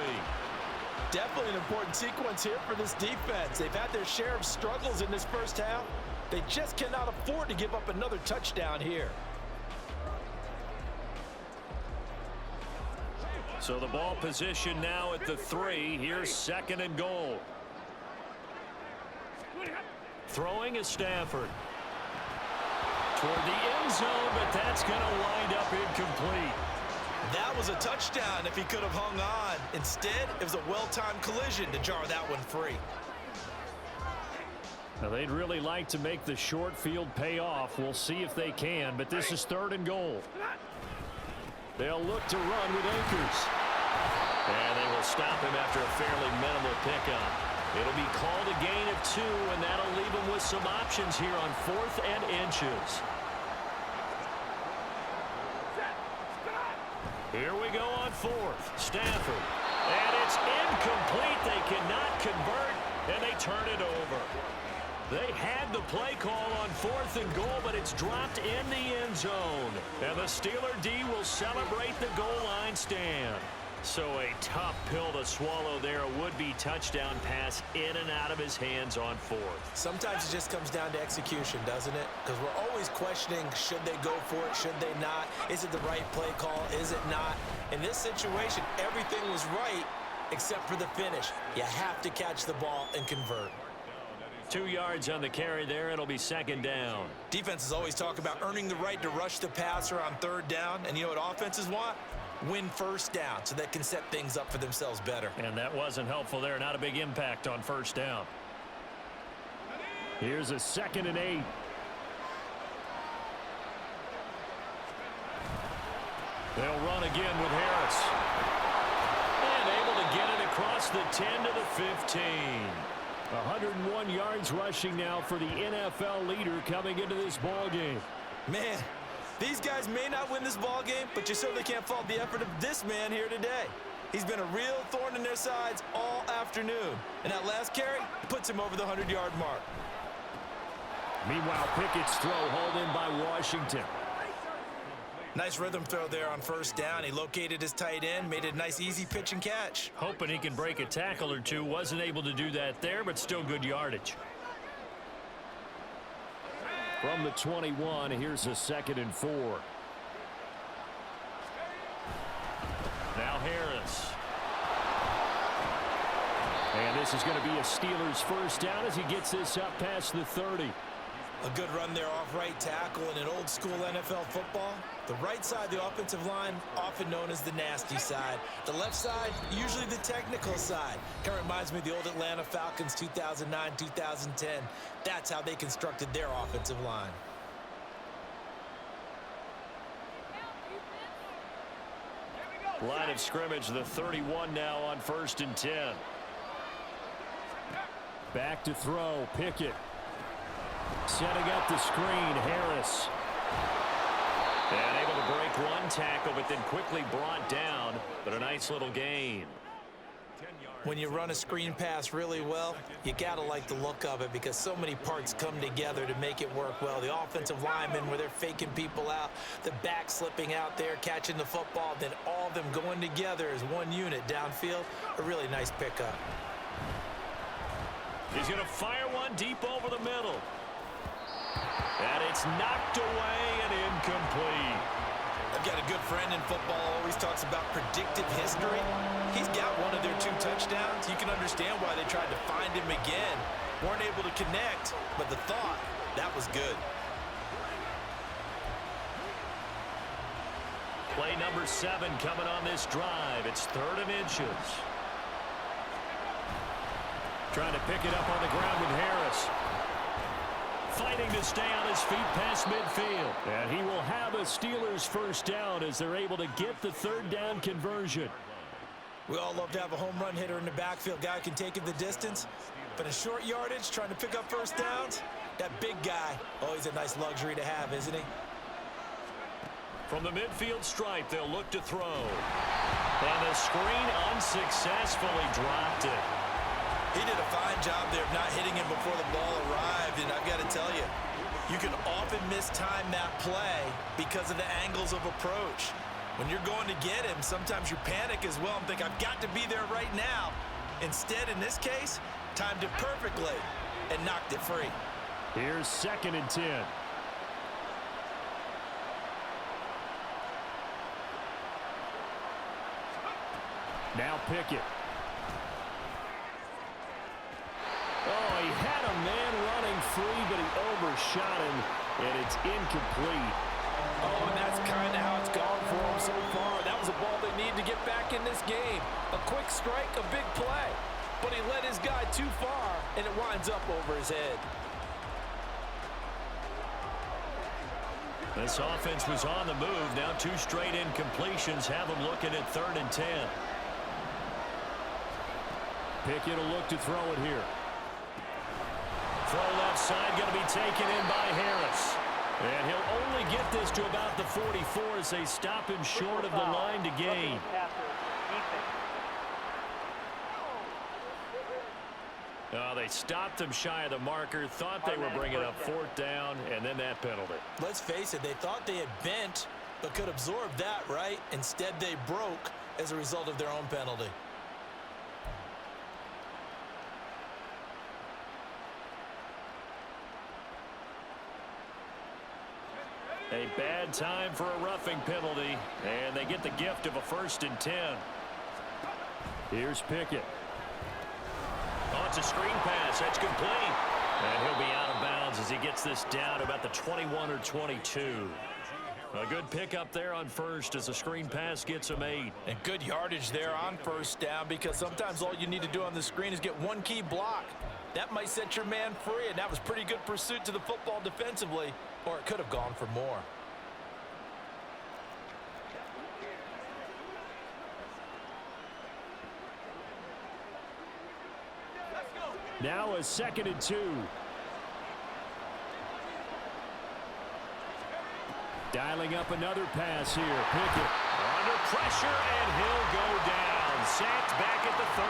Definitely an important sequence here for this defense. They've had their share of struggles in this first half. They just cannot afford to give up another touchdown here. So the ball position now at the 3. Here's second and goal. Throwing is Stafford. Toward the end zone, but that's going to wind up incomplete. That was a touchdown if he could have hung on. Instead, it was a well-timed collision to jar that one free. Now, they'd really like to make the short field pay off. We'll see if they can, but this is third and goal. They'll look to run with Akers. And they will stop him after a fairly minimal pickup. It'll be called a gain of 2, and that'll leave him with some options here on 4th and inches. Here we go on 4th. Stafford. And it's incomplete. They cannot convert, and they turn it over. They had the play call on 4th and goal, but it's dropped in the end zone. And the Steeler D will celebrate the goal line stand. So a tough pill to swallow there. A would-be touchdown pass in and out of his hands on 4th. Sometimes it just comes down to execution, doesn't it? Because we're always questioning, should they go for it, should they not? Is it the right play call, is it not? In this situation, everything was right except for the finish. You have to catch the ball and convert. 2 yards on the carry there. It'll be second down. Defenses always talk about earning the right to rush the passer on 3rd down. And you know what offenses want? Win first down so they can set things up for themselves better. And that wasn't helpful there. Not a big impact on first down. Here's a 2nd and 8. They'll run again with Harris. And able to get it across the 10 to the 15. 101 yards rushing now for the NFL leader coming into this ball game. Man, these guys may not win this ball game, but you certainly can't fault the effort of this man here today. He's been a real thorn in their sides all afternoon. And that last carry puts him over the 100-yard mark. Meanwhile, Pickett's throw hauled in by Washington. Nice rhythm throw there on first down. He located his tight end, made it a nice easy pitch and catch. Hoping he can break a tackle or two. Wasn't able to do that there, but still good yardage. From the 21, here's a 2nd and 4. Now Harris. And this is going to be a Steelers first down as he gets this up past the 30. A good run there off right tackle in an old school NFL football. The right side of the offensive line, often known as the nasty side. The left side, usually the technical side. Kind of reminds me of the old Atlanta Falcons 2009, 2010. That's how they constructed their offensive line. Line of scrimmage, the 31 now on 1st and 10. Back to throw, Pickett. Setting up the screen, Harris. And able to break one tackle, but then quickly brought down. But a nice little gain. When you run a screen pass really well, you gotta like the look of it because so many parts come together to make it work well. The offensive linemen where they're faking people out, the back slipping out there, catching the football, then all of them going together as one unit downfield. A really nice pickup. He's going to fire one deep over the middle. And it's knocked away and incomplete. I've got a good friend in football, always talks about predictive history. He's got one of their 2 touchdowns. You can understand why they tried to find him again. Weren't able to connect, but the thought, that was good. Play number 7 coming on this drive. It's 3rd and inches. Trying to pick it up on the ground with Harris. fighting to stay on his feet past midfield. And he will have a Steelers first down as they're able to get the third down conversion. We all love to have a home run hitter in the backfield. Guy who can take it the distance. But in short yardage, trying to pick up first downs, that big guy, always a nice luxury to have, isn't he? From the midfield stripe, they'll look to throw. And the screen unsuccessfully dropped it. He did a fine job there of not hitting him before the ball arrived. And I've got to tell you, you can often mistime that play because of the angles of approach. When you're going to get him, sometimes you panic as well and think, I've got to be there right now. Instead, in this case, timed it perfectly and knocked it free. Here's 2nd and 10. Now Pickett. Oh, he had a man running free, but he overshot him, and it's incomplete. Oh, and that's kind of how it's gone for him so far. That was a ball they need to get back in this game. A quick strike, a big play. But he led his guy too far, and it winds up over his head. This offense was on the move. Now 2 straight incompletions have them looking at 3rd and 10. Pickett will look to throw it here. Throw left side going to be taken in by Harris. And he'll only get this to about the 44 as they stop him short of the line to gain. They stopped him shy of the marker, thought they were bringing up 4th down, and then that penalty. Let's face it, they thought they had bent, but could absorb that, right? Instead, they broke as a result of their own penalty. A bad time for a roughing penalty, and they get the gift of a 1st and 10. Here's Pickett. Oh, it's a screen pass. That's complete. And he'll be out of bounds as he gets this down to about the 21 or 22. A good pickup there on first as the screen pass gets him 8. And good yardage there on first down, because sometimes all you need to do on the screen is get one key block. That might set your man free, and that was pretty good pursuit to the football defensively, or it could have gone for more. Now a 2nd and 2. Dialing up another pass here. Pickett under pressure, and he'll go down. Sacked back at the 31.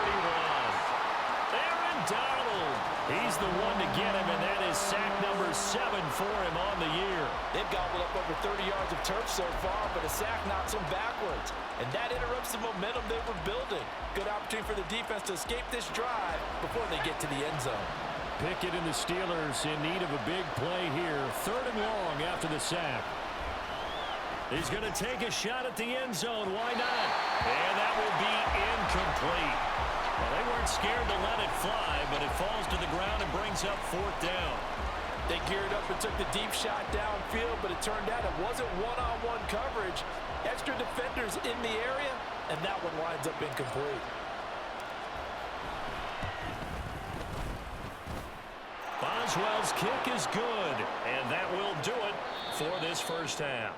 Aaron Donald. He's the one to get him, and that is sack number 7 for him on the year. They've gobbled up over 30 yards of turf so far, but a sack knocks them backwards. And that interrupts the momentum they were building. Good opportunity for the defense to escape this drive before they get to the end zone. Pickett and the Steelers in need of a big play here. 3rd and long after the sack. He's going to take a shot at the end zone. Why not? And that will be incomplete. Well, they weren't scared to let it fly, but it falls to the ground and brings up 4th down. They geared up and took the deep shot downfield, but it turned out it wasn't one-on-one coverage. Extra defenders in the area, and that one winds up incomplete. Boswell's kick is good, and that will do it for this first half.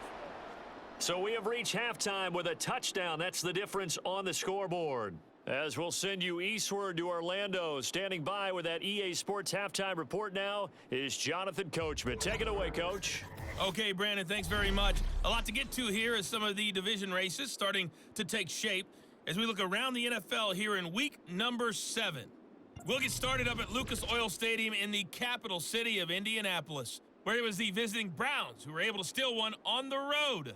So we have reached halftime with a touchdown. That's the difference on the scoreboard. As we'll send you eastward to Orlando, standing by with that EA Sports halftime report now is Jonathan Coachman. Take it away, Coach. Okay, Brandon, thanks very much. A lot to get to here as some of the division races starting to take shape as we look around the NFL here in week number 7. We'll get started up at Lucas Oil Stadium in the capital city of Indianapolis, where it was the visiting Browns who were able to steal one on the road.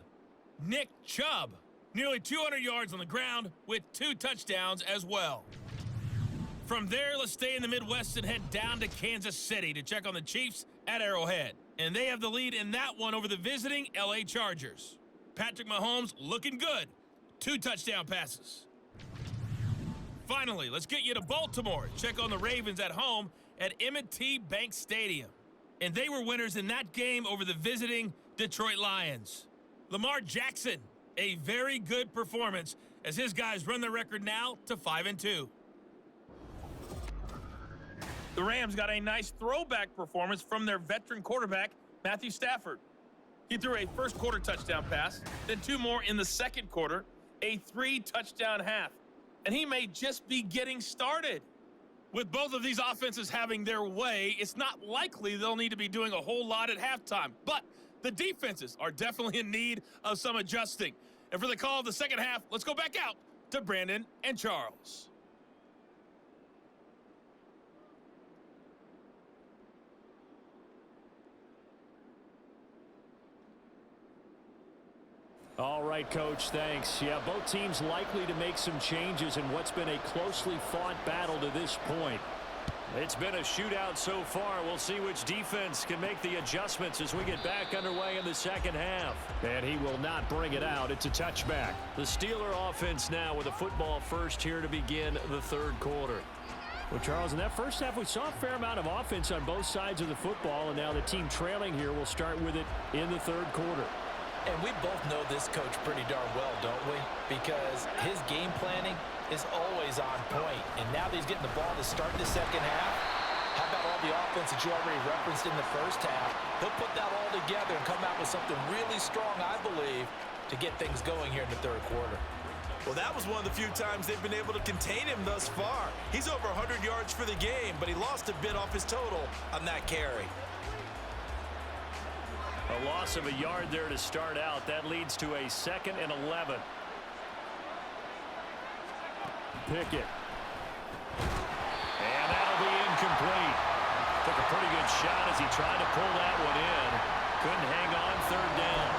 Nick Chubb, nearly 200 yards on the ground with 2 touchdowns as well. From there, let's stay in the Midwest and head down to Kansas City to check on the Chiefs at Arrowhead. And they have the lead in that one over the visiting LA Chargers. Patrick Mahomes looking good. 2 touchdown passes. Finally, let's get you to Baltimore. Check on the Ravens at home at M&T Bank Stadium. And they were winners in that game over the visiting Detroit Lions. Lamar Jackson, a very good performance as his guys run the record now to 5-2. The Rams got a nice throwback performance from their veteran quarterback, Matthew Stafford. He threw a first quarter touchdown pass, then 2 more in the second quarter, a 3-touchdown half. And he may just be getting started. With both of these offenses having their way, it's not likely they'll need to be doing a whole lot at halftime. But the defenses are definitely in need of some adjusting. And for the call of the second half, let's go back out to Brandon and Charles. All right, Coach, thanks. Yeah, both teams likely to make some changes in what's been a closely fought battle to this point. It's been a shootout so far. We'll see which defense can make the adjustments as we get back underway in the second half. And he will not bring it out. It's a touchback. The Steeler offense now with a football first here to begin the third quarter. Well, Charles, in that first half, we saw a fair amount of offense on both sides of the football, and now the team trailing here will start with it in the third quarter. And we both know this coach pretty darn well, don't we? Because his game planning is always on point. And now that he's getting the ball to start the second half, how about all the offense that you already referenced in the first half? He'll put that all together and come out with something really strong, I believe, to get things going here in the third quarter. Well, that was one of the few times they've been able to contain him thus far. He's over 100 yards for the game, but he lost a bit off his total on that carry. A loss of a yard there to start out. That leads to a 2nd and 11. Pickett. And that'll be incomplete. Took a pretty good shot as he tried to pull that one in. Couldn't hang on third down.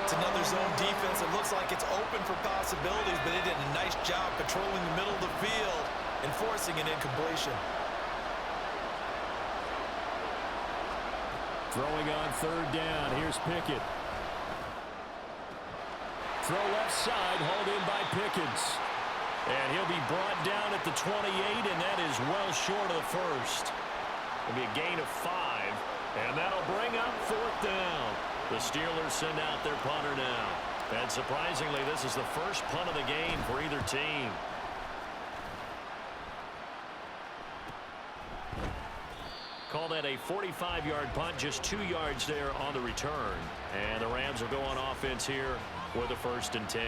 It's another zone defense. It looks like it's open for possibilities, but they did a nice job patrolling the middle of the field and forcing an incompletion. Throwing on third down. Here's Pickett. Throw left side, hauled in by Pickens. And he'll be brought down at the 28, and that is well short of the first. It'll be a gain of 5, and that'll bring up 4th down. The Steelers send out their punter now. And surprisingly, this is the first punt of the game for either team. Call that a 45-yard punt, just 2 yards there on the return. And the Rams will go on offense here with a 1st and 10.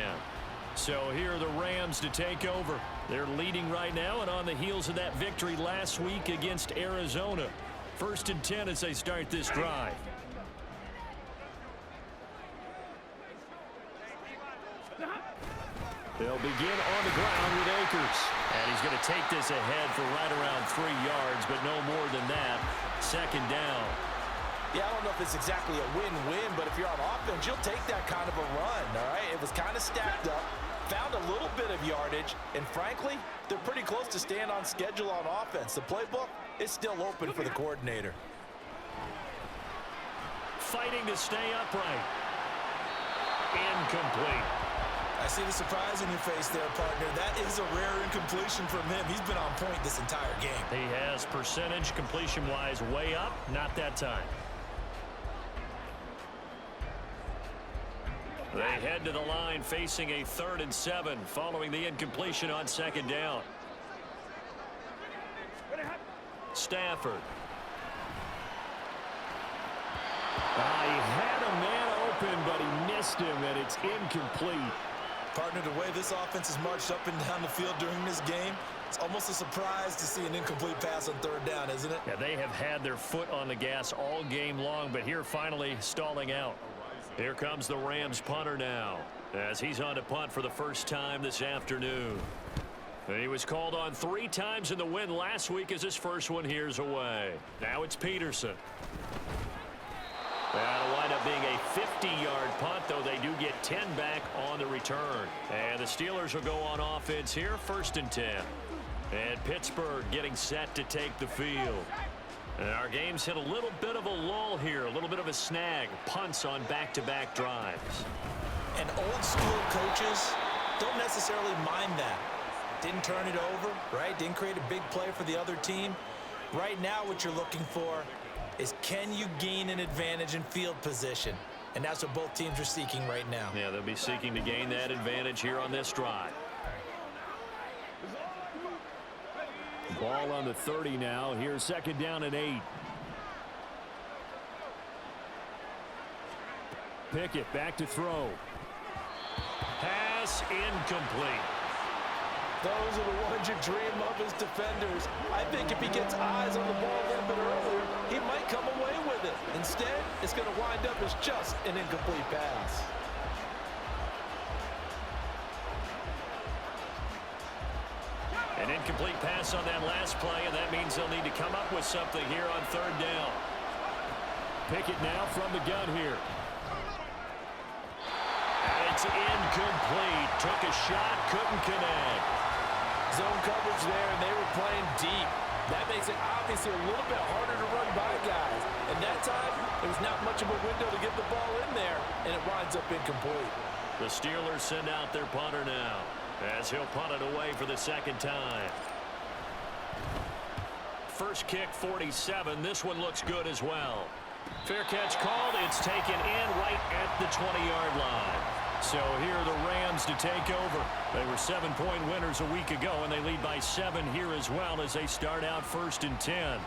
So here are the Rams to take over. They're leading right now and on the heels of that victory last week against Arizona. 1st and 10 as they start this drive. They'll begin on the ground with Akers. And he's going to take this ahead for right around 3 yards, but no more than that. 2nd down. Yeah, I don't know if it's exactly a win-win, but if you're on offense, you'll take that kind of a run, all right? It was kind of stacked up, found a little bit of yardage, and frankly, they're pretty close to staying on schedule on offense. The playbook is still open for the coordinator. Fighting to stay upright. Incomplete. I see the surprise in your face there, partner. That is a rare incompletion from him. He's been on point this entire game. He has percentage completion-wise way up, not that time. They head to the line facing a 3rd and 7 following the incompletion on 2nd down. Stafford. He had a man open, but he missed him, and it's incomplete. Partner, the way this offense has marched up and down the field during this game, it's almost a surprise to see an incomplete pass on 3rd down, isn't it? Yeah, they have had their foot on the gas all game long, but here finally stalling out. Here comes the Rams punter now, as he's on to punt for the first time this afternoon. And he was called on 3 times in the win last week as his first one here's away. Now it's Peterson. That'll wind up being a 50-yard punt, though they do get 10 back on the return. And the Steelers will go on offense here, 1st and 10. And Pittsburgh getting set to take the field. And our game's hit a little bit of a lull here, a little bit of a snag. Punts on back-to-back drives. And old-school coaches don't necessarily mind that. Didn't turn it over, right? Didn't create a big play for the other team. Right now what you're looking for is, can you gain an advantage in field position? And that's what both teams are seeking right now. Yeah, they'll be seeking to gain that advantage here on this drive. Ball on the 30 now. Here's second down and 8. Pickett back to throw. Pass incomplete. Those are the ones you dream of as defenders. I think if he gets eyes on the ball a little bit earlier, he might come away with it. Instead, it's going to wind up as just an incomplete pass. An incomplete pass on that last play, and that means they'll need to come up with something here on third down. Pickett now from the gun here. And it's incomplete. Took a shot, couldn't connect. Zone coverage there, and they were playing deep. That makes it obviously a little bit harder to run by guys. And that time, there was not much of a window to get the ball in there, and it winds up incomplete. The Steelers send out their punter now, as he'll punt it away for the second time. First kick, 47. This one looks good as well. Fair catch called. It's taken in right at the 20-yard line. So here are the Rams to take over. They were 7-point winners a week ago, and they lead by 7 here as well as they start out first and 10.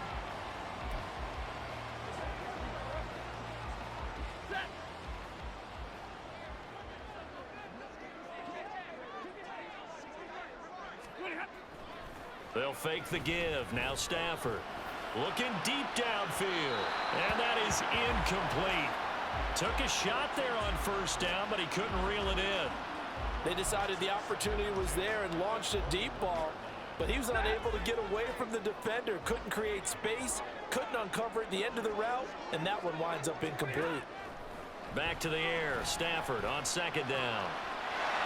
They'll fake the give. Now Stafford looking deep downfield. And that is incomplete. Took a shot there on first down, but he couldn't reel it in. They decided the opportunity was there and launched a deep ball, but he was unable to get away from the defender. Couldn't create space, couldn't uncover at the end of the route, and that one winds up incomplete. Back to the air. Stafford on second down.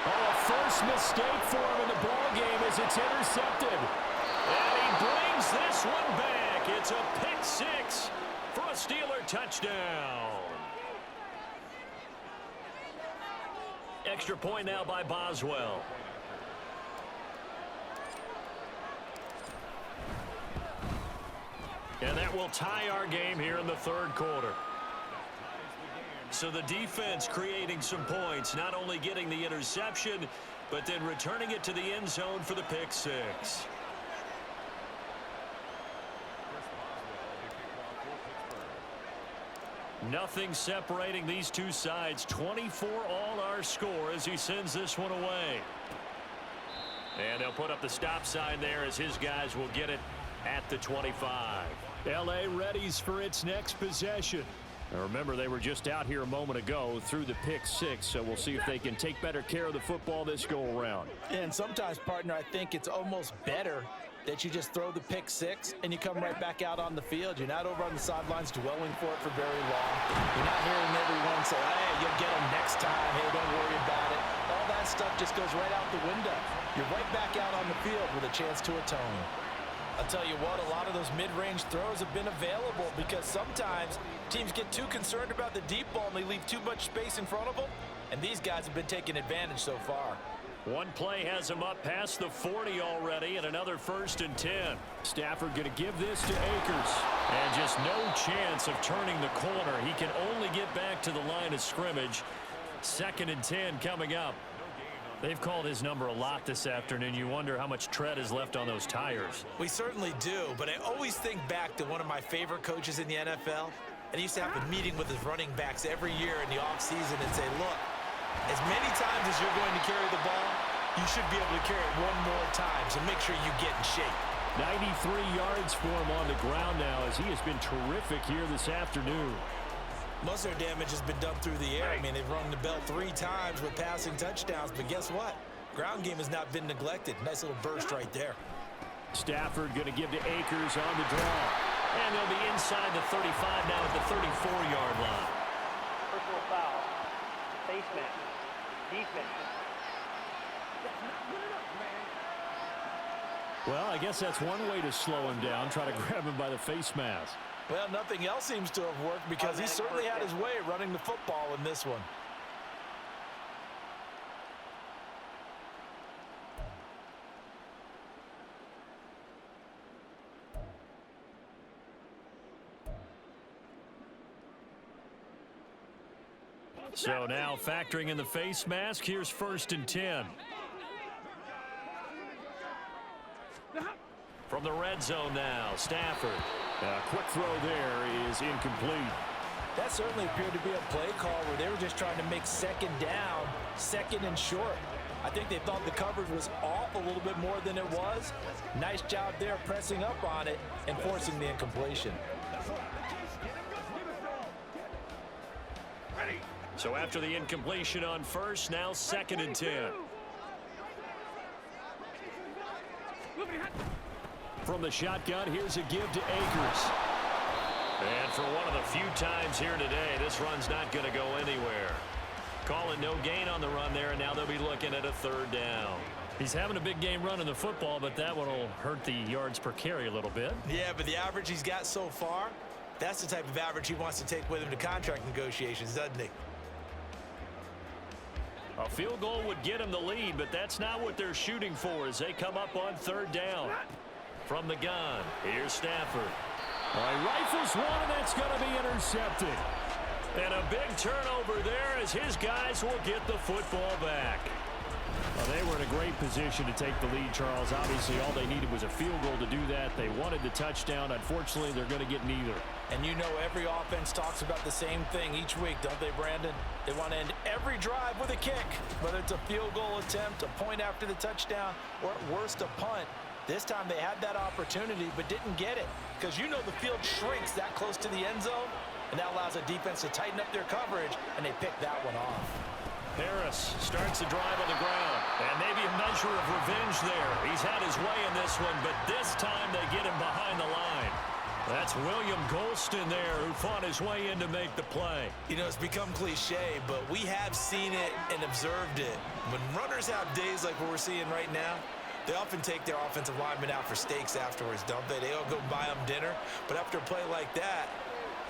Oh, a first mistake for him in the ball game as it's intercepted. And he brings this one back. It's a pick six for a Steeler touchdown. Extra point now by Boswell. And that will tie our game here in the third quarter. So the defense creating some points, not only getting the interception, but then returning it to the end zone for the pick six. Nothing separating these two sides. 24 all our score as he sends this one away. And they'll put up the stop sign there as his guys will get it at the 25. L.A. readies for its next possession. Now remember, they were just out here a moment ago through the pick six, so we'll see if they can take better care of the football this go-around. And sometimes, partner, I think it's almost better that you just throw the pick six and you come right back out on the field. You're not over on the sidelines dwelling for it for very long. You're not hearing everyone say, hey, you'll get them next time. Hey, don't worry about it. All that stuff just goes right out the window. You're right back out on the field with a chance to atone. I'll tell you what, a lot of those mid-range throws have been available because sometimes teams get too concerned about the deep ball and they leave too much space in front of them, and these guys have been taking advantage so far. One play has him up past the 40 already, and another first and 10. Stafford going to give this to Akers. And just no chance of turning the corner. He can only get back to the line of scrimmage. Second and 10 coming up. They've called his number a lot this afternoon. You wonder how much tread is left on those tires. We certainly do, but I always think back to one of my favorite coaches in the NFL. And he used to have a meeting with his running backs every year in the offseason and say, look, as many times as you're going to carry the ball, you should be able to carry it one more time, so make sure you get in shape. 93 yards for him on the ground now as he has been terrific here this afternoon. Most of their damage has been done through the air. I mean, they've rung the bell 3 times with passing touchdowns, but guess what? Ground game has not been neglected. Nice little burst right there. Stafford going to give to Akers on the draw. And they'll be inside the 35 now at the 34-yard line. Personal foul. Face mask. Defense. Well, I guess that's one way to slow him down, try to grab him by the face mask. Well, nothing else seems to have worked because he certainly had his way running the football in this one. So now factoring in the face mask, here's first and 10. From the red zone now. Stafford. A quick throw there is incomplete. That certainly appeared to be a play call where they were just trying to make second down, second and short. I think they thought the coverage was off a little bit more than it was. Nice job there pressing up on it and forcing the incompletion. So after the incompletion on first, now 2nd and 10. From the shotgun, here's a give to Akers. And for one of the few times here today, this run's not going to go anywhere. Calling no gain on the run there, and now they'll be looking at a 3rd down. He's having a big game running the football, but that one will hurt the yards per carry a little bit. Yeah, but the average he's got so far, that's the type of average he wants to take with him to contract negotiations, doesn't he? A field goal would get him the lead, but that's not what they're shooting for as they come up on 3rd down. From the gun, here's Stafford. He rifles one, and that's going to be intercepted. And a big turnover there as his guys will get the football back. Well, they were in a great position to take the lead, Charles. Obviously, all they needed was a field goal to do that. They wanted the touchdown. Unfortunately, they're going to get neither. And you know every offense talks about the same thing each week, don't they, Brandon? They want to end every drive with a kick, whether it's a field goal attempt, a point after the touchdown, or at worst a punt. This time they had that opportunity but didn't get it because you know the field shrinks that close to the end zone, and that allows a defense to tighten up their coverage, and they picked that one off. Harris starts the drive on the ground, and maybe a measure of revenge there. He's had his way in this one, but this time they get him behind the line. That's William Golston there who fought his way in to make the play. You know, it's become cliche, but we have seen it and observed it. When runners have days like what we're seeing right now, they often take their offensive linemen out for steaks afterwards, don't they? They all go buy them dinner. But after a play like that,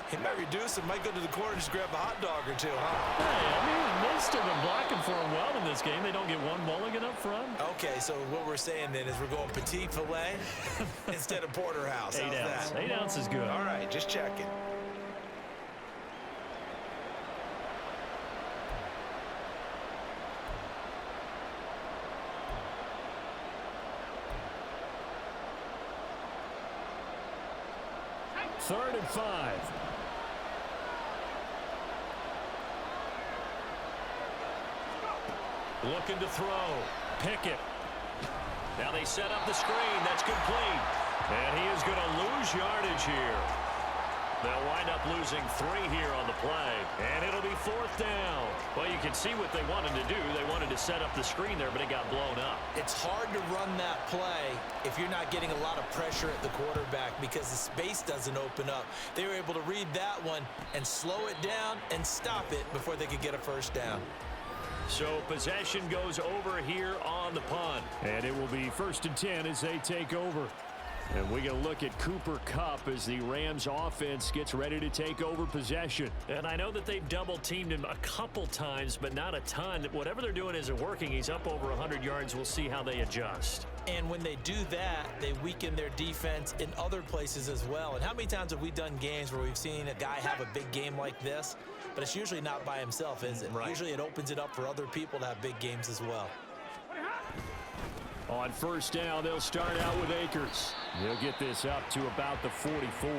he might reduce it, might go to the corner and just grab a hot dog or two, huh? Hey, I mean, most of them blocking for him well in this game. They don't get one mulligan up front. Okay, so what we're saying then is we're going petite filet instead of porterhouse. 8 ounce. That? 8 ounce is good. All right, just checking. Third and 5. Looking to throw. Pickett. Now they set up the screen. That's complete. And he is going to lose yardage here. They'll wind up losing 3 here on the play. And it'll be 4th down. Well, you can see what they wanted to do. They wanted to set up the screen there, but it got blown up. It's hard to run that play if you're not getting a lot of pressure at the quarterback because the space doesn't open up. They were able to read that one and slow it down and stop it before they could get a 1st down. So possession goes over here on the punt. And it will be 1st and 10 as they take over. And we're going to look at Cooper Kupp as the Rams offense gets ready to take over possession. And I know that they've double-teamed him a couple times, but not a ton. Whatever they're doing isn't working. He's up over 100 yards. We'll see how they adjust. And when they do that, they weaken their defense in other places as well. And how many times have we done games where we've seen a guy have a big game like this, but it's usually not by himself, is it? Right. Usually it opens it up for other people to have big games as well. On 1st down, they'll start out with Akers. They'll get this up to about the 44.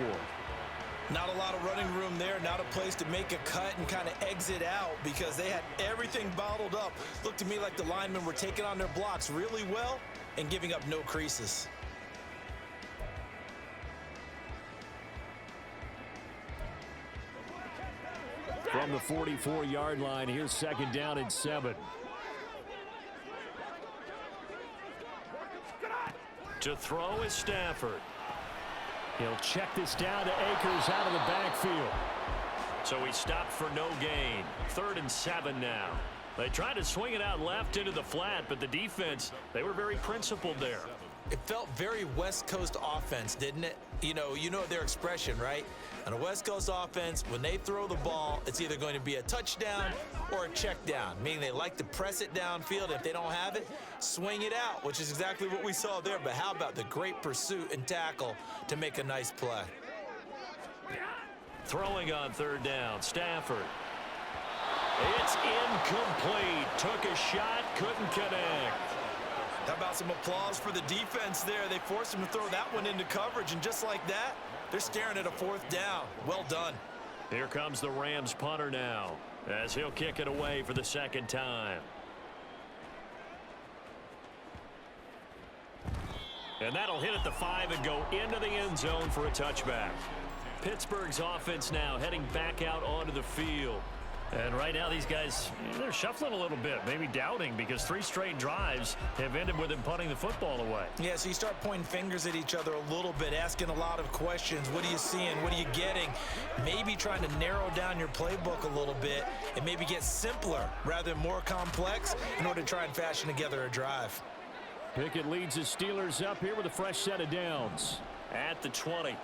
Not a lot of running room there, not a place to make a cut and kind of exit out because they had everything bottled up. Looked to me like the linemen were taking on their blocks really well and giving up no creases. From the 44-yard line, here's 2nd down and 7. To throw is Stafford. He'll check this down to Akers out of the backfield. So he stopped for no gain. 3rd and 7 now. They tried to swing it out left into the flat, but the defense, they were very principled there. It felt very West Coast offense, didn't it? You know their expression, right? On a West Coast offense, when they throw the ball, it's either going to be a touchdown or a check down, meaning they like to press it downfield. If they don't have it, swing it out, which is exactly what we saw there. But how about the great pursuit and tackle to make a nice play? Throwing on 3rd down, Stafford. It's incomplete. Took a shot, couldn't connect. How about some applause for the defense there? They forced him to throw that one into coverage, and just like that, they're staring at a 4th down. Well done. Here comes the Rams punter now, as he'll kick it away for the 2nd time. And that'll hit at the 5 and go into the end zone for a touchback. Pittsburgh's offense now heading back out onto the field. And right now these guys, they're shuffling a little bit, maybe doubting, because 3 straight drives have ended with them punting the football away. Yeah, so you start pointing fingers at each other a little bit, asking a lot of questions. What are you seeing? What are you getting? Maybe trying to narrow down your playbook a little bit and maybe get simpler rather than more complex in order to try and fashion together a drive. Pickett leads his Steelers up here with a fresh set of downs. At the 20.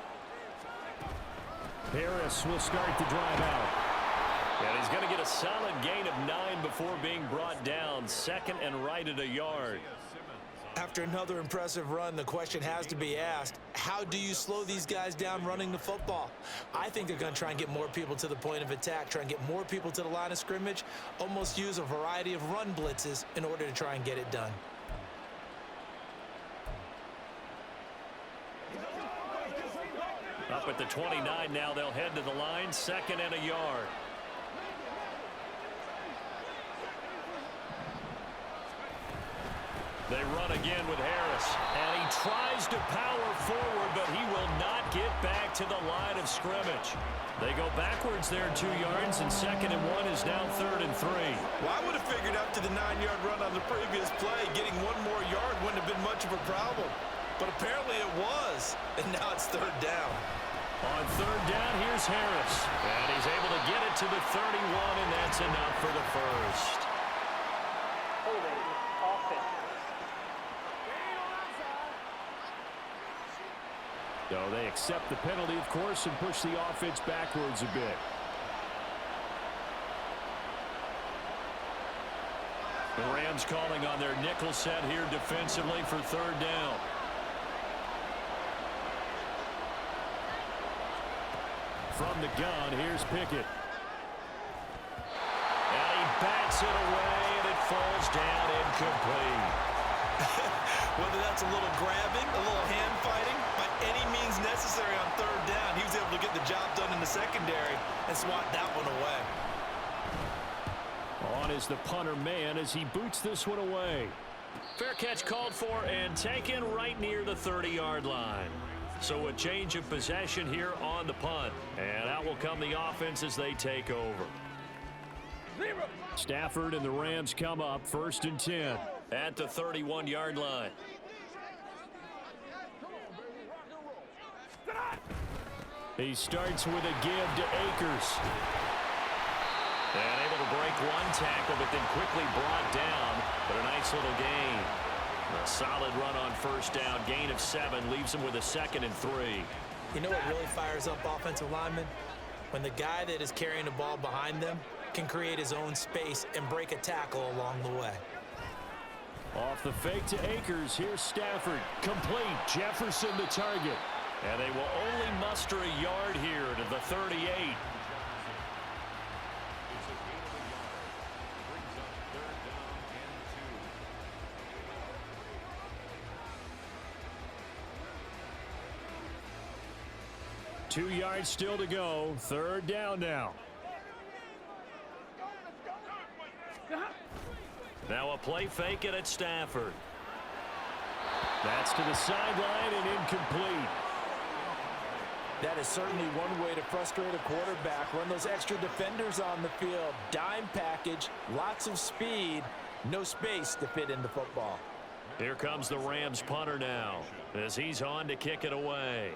Harris will start the drive out. And he's going to get a solid gain of 9 before being brought down. 2nd and right at a yard. After another impressive run, the question has to be asked, how do you slow these guys down running the football? I think they're going to try and get more people to the point of attack, try and get more people to the line of scrimmage, almost use a variety of run blitzes in order to try and get it done. Up at the 29 now, they'll head to the line. 2nd and a yard. They run again with Harris. And he tries to power forward, but he will not get back to the line of scrimmage. They go backwards there 2 yards, and 2nd and 1 is now 3rd and 3. Well, I would have figured after the 9-yard run on the previous play, getting 1 more yard wouldn't have been much of a problem. But apparently it was, and now it's 3rd down. On 3rd down, here's Harris. And he's able to get it to the 31, and that's enough for the first. Holding offense. So they accept the penalty, of course, and push the offense backwards a bit. The Rams calling on their nickel set here defensively for 3rd down. From the gun, here's Pickett. And he bats it away, and it falls down incomplete. Whether that's a little grabbing, a little hand fighting, by any means necessary on 3rd down, he was able to get the job done in the secondary and swat that one away. On is the punter man as he boots this one away. Fair catch called for and taken right near the 30-yard line. So a change of possession here on the punt. And out will come the offense as they take over. Stafford and the Rams come up 1st and 10. At the 31-yard line. He starts with a give to Akers. And able to break 1 tackle, but then quickly brought down. But a nice little gain. A solid run on 1st down. Gain of 7 leaves him with a 2nd and 3. You know what really fires up offensive linemen? When the guy that is carrying the ball behind them can create his own space and break a tackle along the way. Off the fake to Akers. Here's Stafford. Complete. Jefferson the target. And they will only muster a yard here to the 38. Two yards still to go. 3rd down now. Now a play fake it at Stafford. That's to the sideline and incomplete. That is certainly one way to frustrate a quarterback. Run those extra defenders on the field. Dime package, lots of speed, no space to fit into football. Here comes the Rams punter now as he's on to kick it away.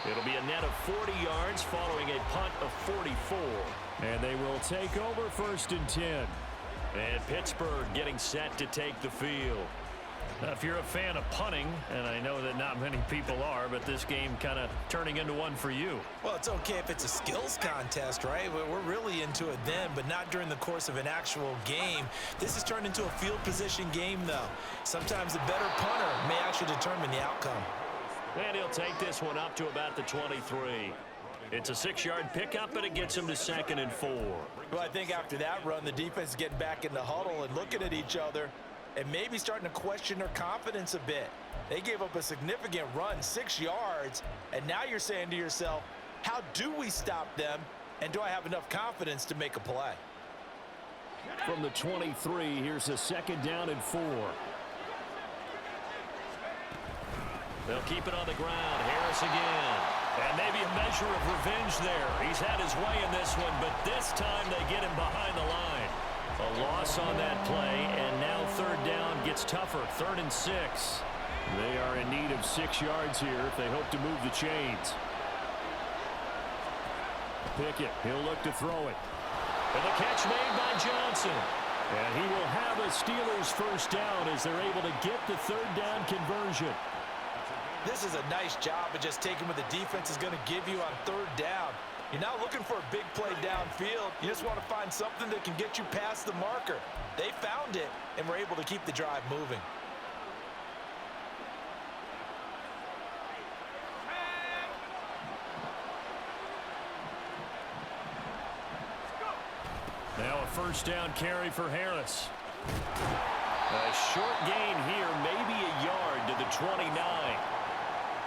It'll be a net of 40 yards following a punt of 44. And they will take over 1st and 10. And Pittsburgh getting set to take the field. If you're a fan of punting, and I know that not many people are, but this game kind of turning into one for you. Well, it's okay if it's a skills contest, right? We're really into it then, but not during the course of an actual game. This has turned into a field position game, though. Sometimes the better punter may actually determine the outcome. And he'll take this one up to about the 23. It's a 6-yard pickup, and it gets him to 2nd and 4. Well, I think after that run, the defense is getting back in the huddle and looking at each other and maybe starting to question their confidence a bit. They gave up a significant run, 6 yards, and now you're saying to yourself, how do we stop them, and do I have enough confidence to make a play? From the 23, here's a 2nd down and 4. They'll keep it on the ground. Harris again. And maybe a measure of revenge there. He's had his way in this one, but this time they get him behind the line. A loss on that play, and now 3rd down gets tougher. 3rd and 6. They are in need of 6 yards here if they hope to move the chains. Pickett, he'll look to throw it. And the catch made by Johnson. And he will have a Steelers 1st down as they're able to get the 3rd down conversion. This is a nice job of just taking what the defense is going to give you on 3rd down. You're not looking for a big play downfield. You just want to find something that can get you past the marker. They found it and were able to keep the drive moving. Now a 1st down carry for Harris. A short gain here, maybe a yard to the 29.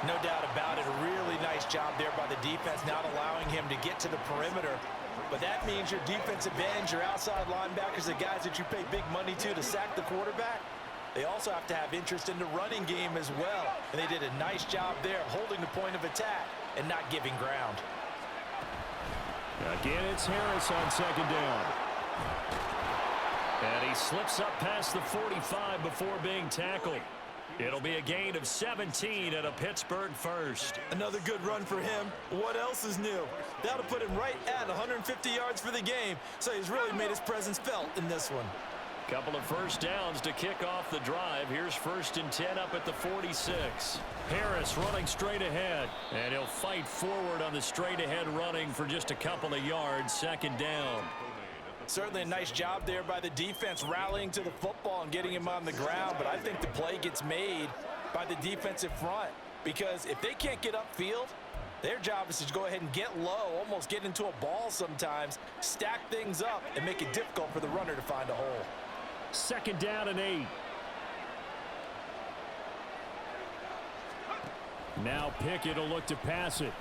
No doubt about it. A really nice job there by the defense, not allowing him to get to the perimeter. But that means your defensive ends, your outside linebackers, the guys that you pay big money to sack the quarterback, they also have to have interest in the running game as well. And they did a nice job there, holding the point of attack and not giving ground. Again, it's Harris on 2nd down. And he slips up past the 45 before being tackled. It'll be a gain of 17 and a Pittsburgh 1st. Another good run for him. What else is new? That'll put him right at 150 yards for the game, so he's really made his presence felt in this one. Couple of 1st downs to kick off the drive. Here's 1st and 10 up at the 46. Harris running straight ahead, and he'll fight forward on the straight ahead running for just a couple of yards. 2nd down. Certainly a nice job there by the defense rallying to the football and getting him on the ground, but I think the play gets made by the defensive front because if they can't get upfield, their job is to go ahead and get low, almost get into a ball sometimes, stack things up, and make it difficult for the runner to find a hole. 2nd down and 8. Now Pickett will look to pass it.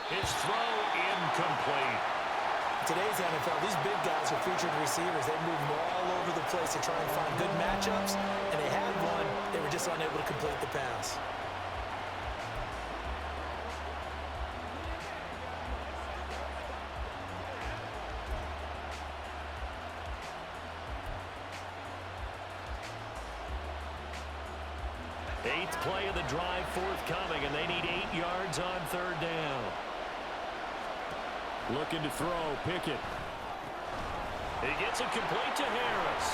His throw incomplete. Today's NFL, these big guys are featured receivers. They move all over the place to try and find good matchups, and they had one. They were just unable to complete the pass. Eighth play of the drive forthcoming, and they need 8 yards on 3rd down. Looking to throw, Pickett. He gets it complete to Harris.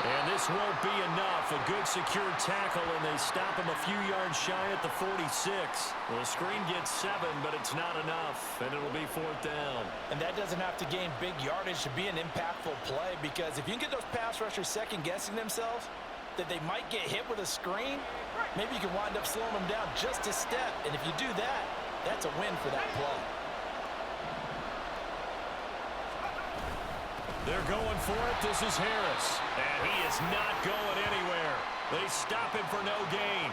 And this won't be enough. A good secure tackle, and they stop him a few yards shy at the 46. Well, the screen gets 7, but it's not enough, and it'll be 4th down. And that doesn't have to gain big yardage to be an impactful play because if you can get those pass rushers second-guessing themselves, that they might get hit with a screen, maybe you can wind up slowing them down just a step. And if you do that, that's a win for that play. They're going for it. This is Harris. And he is not going anywhere. They stop him for no gain.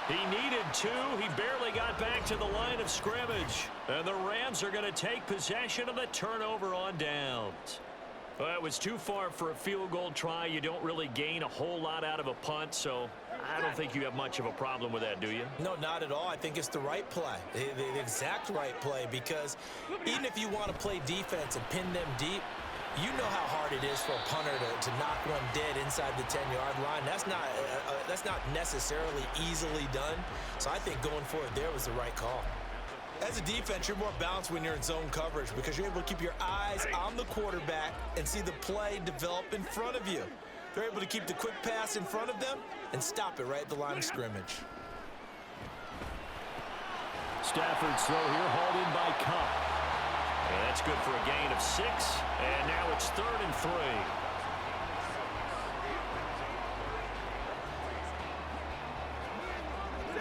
He needed 2. He barely got back to the line of scrimmage. And the Rams are going to take possession of the turnover on downs. Well, it was too far for a field goal try. You don't really gain a whole lot out of a punt, so I don't think you have much of a problem with that, do you? No, not at all. I think it's the right play, the exact right play, because even if you want to play defense and pin them deep, you know how hard it is for a punter to knock one dead inside the 10-yard line. That's not necessarily easily done, so I think going for it there was the right call. As a defense, you're more balanced when you're in zone coverage because you're able to keep your eyes on the quarterback and see the play develop in front of you. They're able to keep the quick pass in front of them and stop it right at the line of scrimmage. Stafford's throw here hauled in by Cup. And that's good for a gain of 6, and now it's 3rd and 3.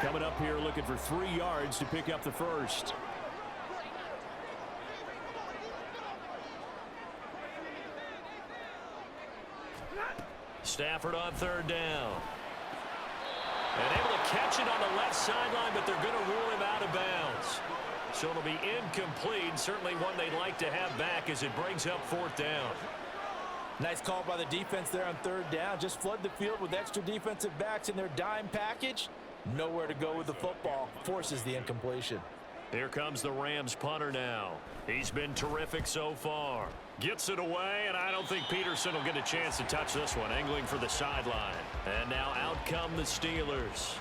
coming up here looking for 3 yards to pick up the first. Stafford on 3rd down. And able to catch it on the left sideline, but they're going to rule him out of bounds. So it'll be incomplete. Certainly one they'd like to have back as it brings up 4th down. Nice call by the defense there on 3rd down. Just flood the field with extra defensive backs in their dime package. Nowhere to go with the football. Forces the incompletion. Here comes the Rams punter now. He's been terrific so far. Gets it away, and I don't think Peterson will get a chance to touch this one. Angling for the sideline. And now out come the Steelers.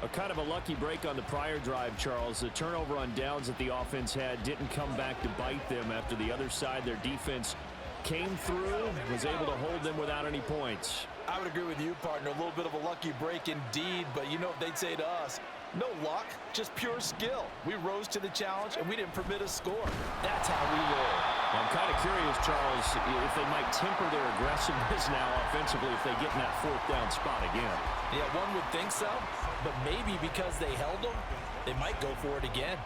A kind of a lucky break on the prior drive, Charles. The turnover on downs that the offense had didn't come back to bite them after the other side. Their defense came through, was able to hold them without any points. I would agree with you, partner. A little bit of a lucky break indeed, but you know what they'd say to us. No luck, just pure skill. We rose to the challenge, and we didn't permit a score. That's how we roll. I'm kind of curious, Charles, if they might temper their aggressiveness now offensively if they get in that 4th down spot again. Yeah, one would think so, but maybe because they held them, they might go for it again.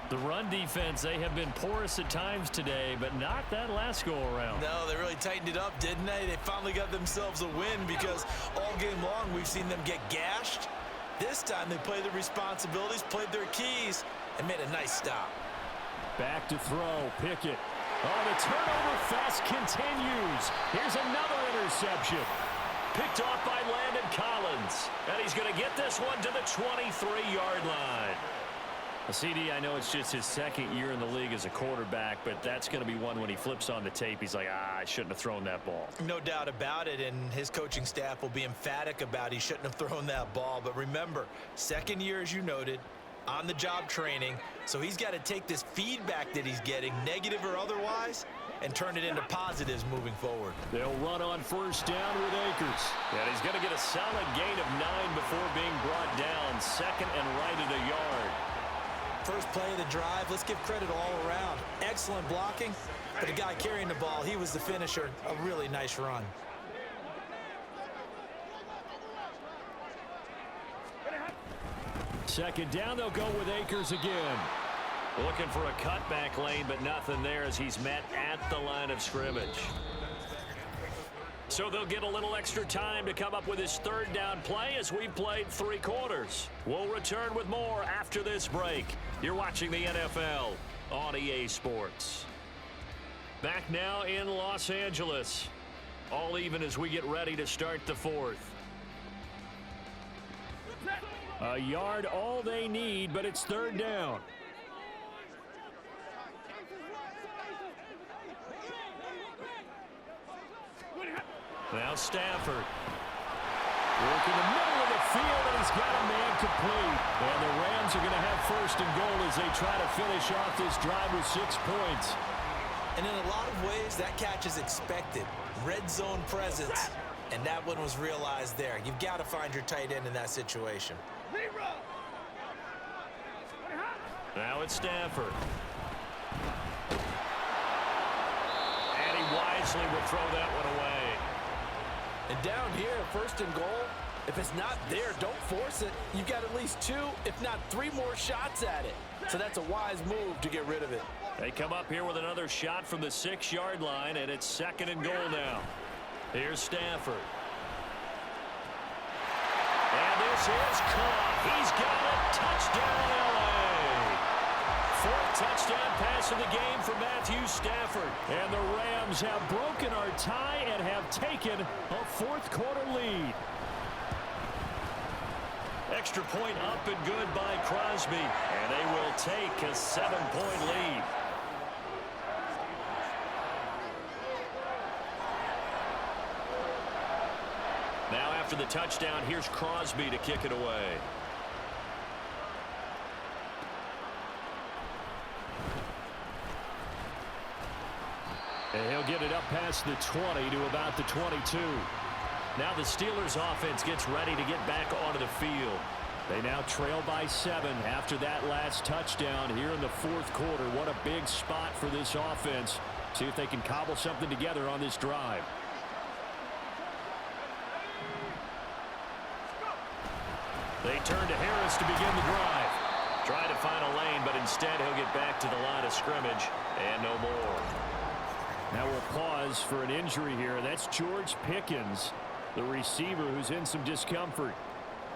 The run defense, they have been porous at times today, but not that last go-around. No, they really tightened it up, didn't they? They finally got themselves a win because all game long we've seen them get gashed. This time they played their responsibilities, played their keys, and made a nice stop. Back to throw, Pickett. Oh, the turnover fest continues. Here's another interception. Picked off by Landon Collins. And he's going to get this one to the 23-yard line. CD, I know it's just his 2nd year in the league as a quarterback, but that's going to be one when he flips on the tape. He's like, I shouldn't have thrown that ball. No doubt about it, and his coaching staff will be emphatic about he shouldn't have thrown that ball. But remember, 2nd year, as you noted, on-the-job training, so he's got to take this feedback that he's getting, negative or otherwise, and turn it into positives moving forward. They'll run on 1st down with Akers. And he's going to get a solid gain of 9 before being brought down. 2nd and right at a yard. First play of the drive, let's give credit all around. Excellent blocking, but the guy carrying the ball, he was the finisher. A really nice run. Second down, they'll go with Akers again. Looking for a cutback lane, but nothing there as he's met at the line of scrimmage. So they'll get a little extra time to come up with his 3rd down play as we've played 3 quarters. We'll return with more after this break. You're watching the NFL on EA Sports. Back now in Los Angeles. All even as we get ready to start the 4th. A yard all they need, but it's 3rd down. Now Stafford. Working the middle of the field, and he's got a man complete. And the Rams are going to have 1st and goal as they try to finish off this drive with 6 points. And in a lot of ways, that catch is expected. Red zone presence. And that one was realized there. You've got to find your tight end in that situation. Now it's Stafford. And he wisely will throw that one away. And down here, 1st and goal, if it's not there, don't force it. You've got at least 2, if not 3 more shots at it. So that's a wise move to get rid of it. They come up here with another shot from the 6-yard line, and it's 2nd and goal now. Here's Stafford. And this is caught. He's got it. Touchdown, LA. 4th touchdown pass of the game for Matthew Stafford. And the Rams have broken our tie and have taken a 4th quarter lead. Extra point up and good by Crosby. And they will take a 7-point lead. Now after the touchdown, here's Crosby to kick it away. And he'll get it up past the 20 to about the 22. Now the Steelers offense gets ready to get back onto the field. They now trail by 7 after that last touchdown here in the 4th quarter. What a big spot for this offense. See if they can cobble something together on this drive. They turn to Harris to begin the drive. Trying to find a lane, but instead he'll get back to the line of scrimmage and no more. Now we'll pause for an injury here. That's George Pickens, the receiver who's in some discomfort.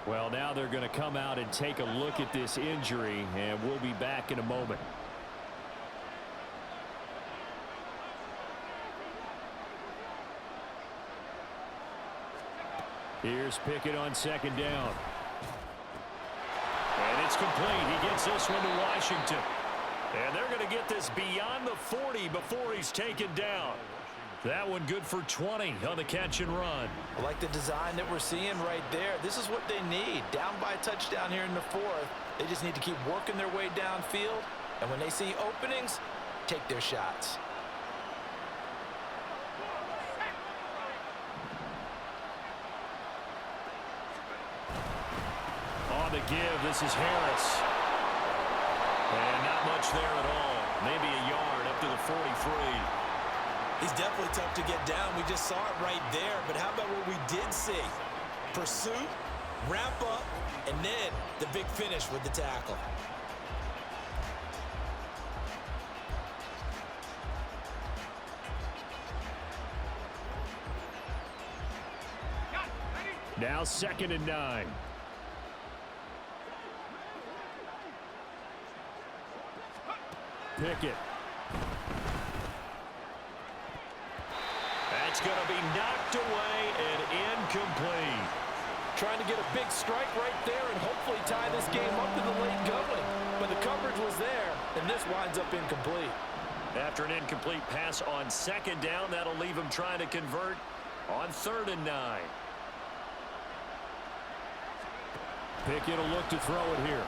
Well, now they're going to come out and take a look at this injury, and we'll be back in a moment. Here's Pickett on second down. And it's complete. He gets this one to Washington. And they're going to get this beyond the 40 before he's taken down. That one good for 20 on the catch and run. I like the design that we're seeing right there. This is what they need. Down by a touchdown here in the fourth. They just need to keep working their way downfield. And when they see openings, take their shots. On the give, this is Harris. And not much there at all. Maybe a yard up to the 43. He's definitely tough to get down. We just saw it right there. But how about what we did see? Pursuit, wrap up, and then the big finish with the tackle. Now 2nd and 9. Pickett. That's going to be knocked away and incomplete. Trying to get a big strike right there and hopefully tie this game up in the late going. But the coverage was there, and this winds up incomplete. After an incomplete pass on 2nd down, that'll leave him trying to convert on 3rd and 9. Pickett will look to throw it here.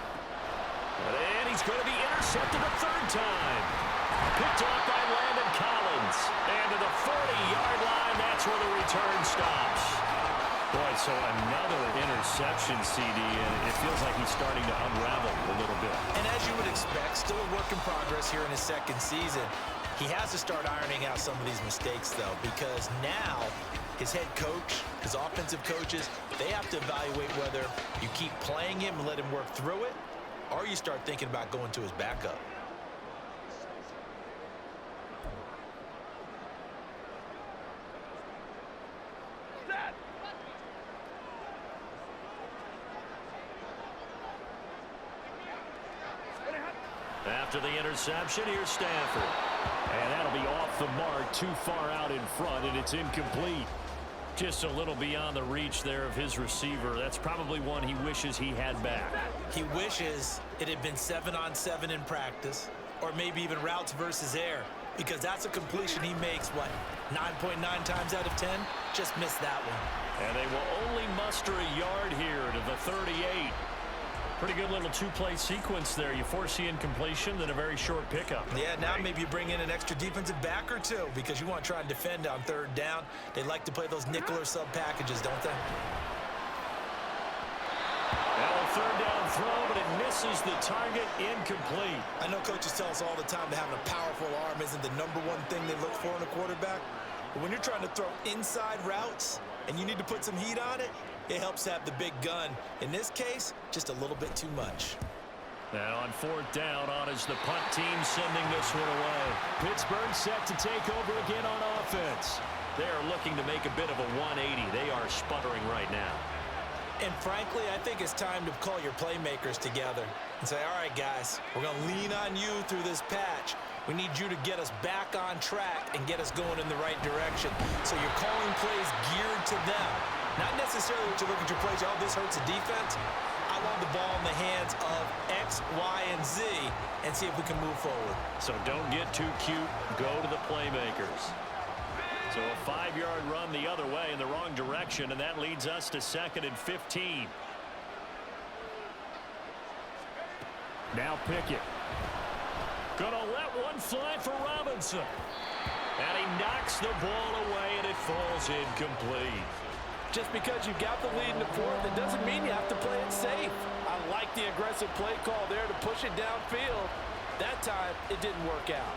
And he's going to be intercepted a 3rd time. Picked off by Landon Collins. And to the 40-yard line, that's where the return stops. Boy, so another interception, CD, and it feels like he's starting to unravel a little bit. And as you would expect, still a work in progress here in his 2nd season. He has to start ironing out some of these mistakes, though, because now his head coach, his offensive coaches, they have to evaluate whether you keep playing him and let him work through it, or you start thinking about going to his backup. After the interception, here's Stafford. And that'll be off the mark, too far out in front, and it's incomplete. Just a little beyond the reach there of his receiver. That's probably one he wishes he had back. He wishes it had been 7-on-7 in practice, or maybe even routes versus air, because that's a completion he makes, what, 9.9 times out of 10? Just missed that one. And they will only muster a yard here to the 38. Pretty good little two-play sequence there. You force the incompletion, then a very short pickup. Yeah, now maybe you bring in an extra defensive back or two because you want to try and defend on 3rd down. They like to play those nickel or sub packages, don't they? Now a 3rd down throw, but it misses the target, incomplete. I know coaches tell us all the time that having a powerful arm isn't the #1 thing they look for in a quarterback. But when you're trying to throw inside routes and you need to put some heat on it, it helps have the big gun. In this case, just a little bit too much. Now on 4th down, on is the punt team sending this one away. Pittsburgh set to take over again on offense. They are looking to make a bit of a 180. They are sputtering right now. And frankly, I think it's time to call your playmakers together and say, all right, guys, we're going to lean on you through this patch. We need you to get us back on track and get us going in the right direction. So you're calling plays geared to them. Not necessarily what you look at your plays, oh, this hurts the defense. I want the ball in the hands of X, Y, and Z and see if we can move forward. So don't get too cute. Go to the playmakers. So a 5-yard run the other way in the wrong direction, and that leads us to 2nd and 15. Now Pickett. Gonna let one fly for Robinson. And he knocks the ball away, and it falls incomplete. Just because you got the lead in the fourth, it doesn't mean you have to play it safe. I like the aggressive play call there to push it downfield. That time, it didn't work out.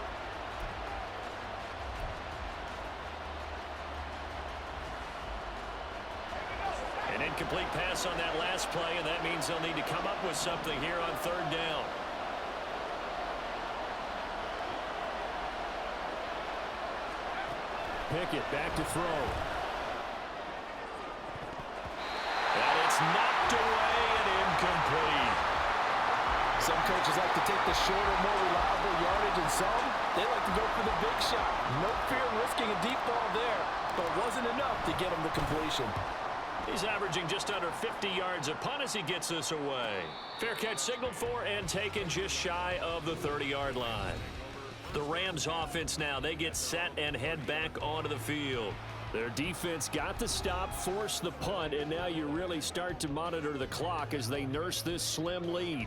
An incomplete pass on that last play, and that means they'll need to come up with something here on third down. Pickett back to throw. And it's knocked away and incomplete. Some coaches like to take the shorter, more reliable yardage, and some, they like to go for the big shot. No fear of risking a deep ball there, but it wasn't enough to get him the completion. He's averaging just under 50 yards a punt as he gets this away. Fair catch signaled for and taken just shy of the 30-yard line. The Rams offense now, they get set and head back onto the field. Their defense got the stop, forced the punt, and now you really start to monitor the clock as they nurse this slim lead.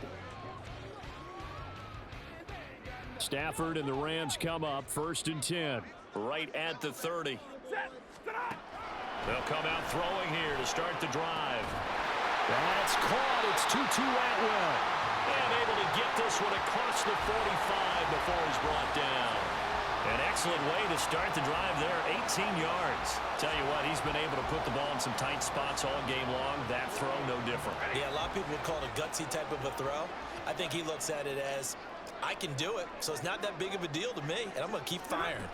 Stafford and the Rams come up 1st and 10. Right at the 30. They'll come out throwing here to start the drive. That's caught. It's Tutu Atwell. And able to get this one across the 45 before he's brought down. An excellent way to start the drive there, 18 yards. Tell you what, he's been able to put the ball in some tight spots all game long. That throw, no different. Yeah, a lot of people would call it a gutsy type of a throw. I think he looks at it as, I can do it, so it's not that big of a deal to me, and I'm going to keep firing.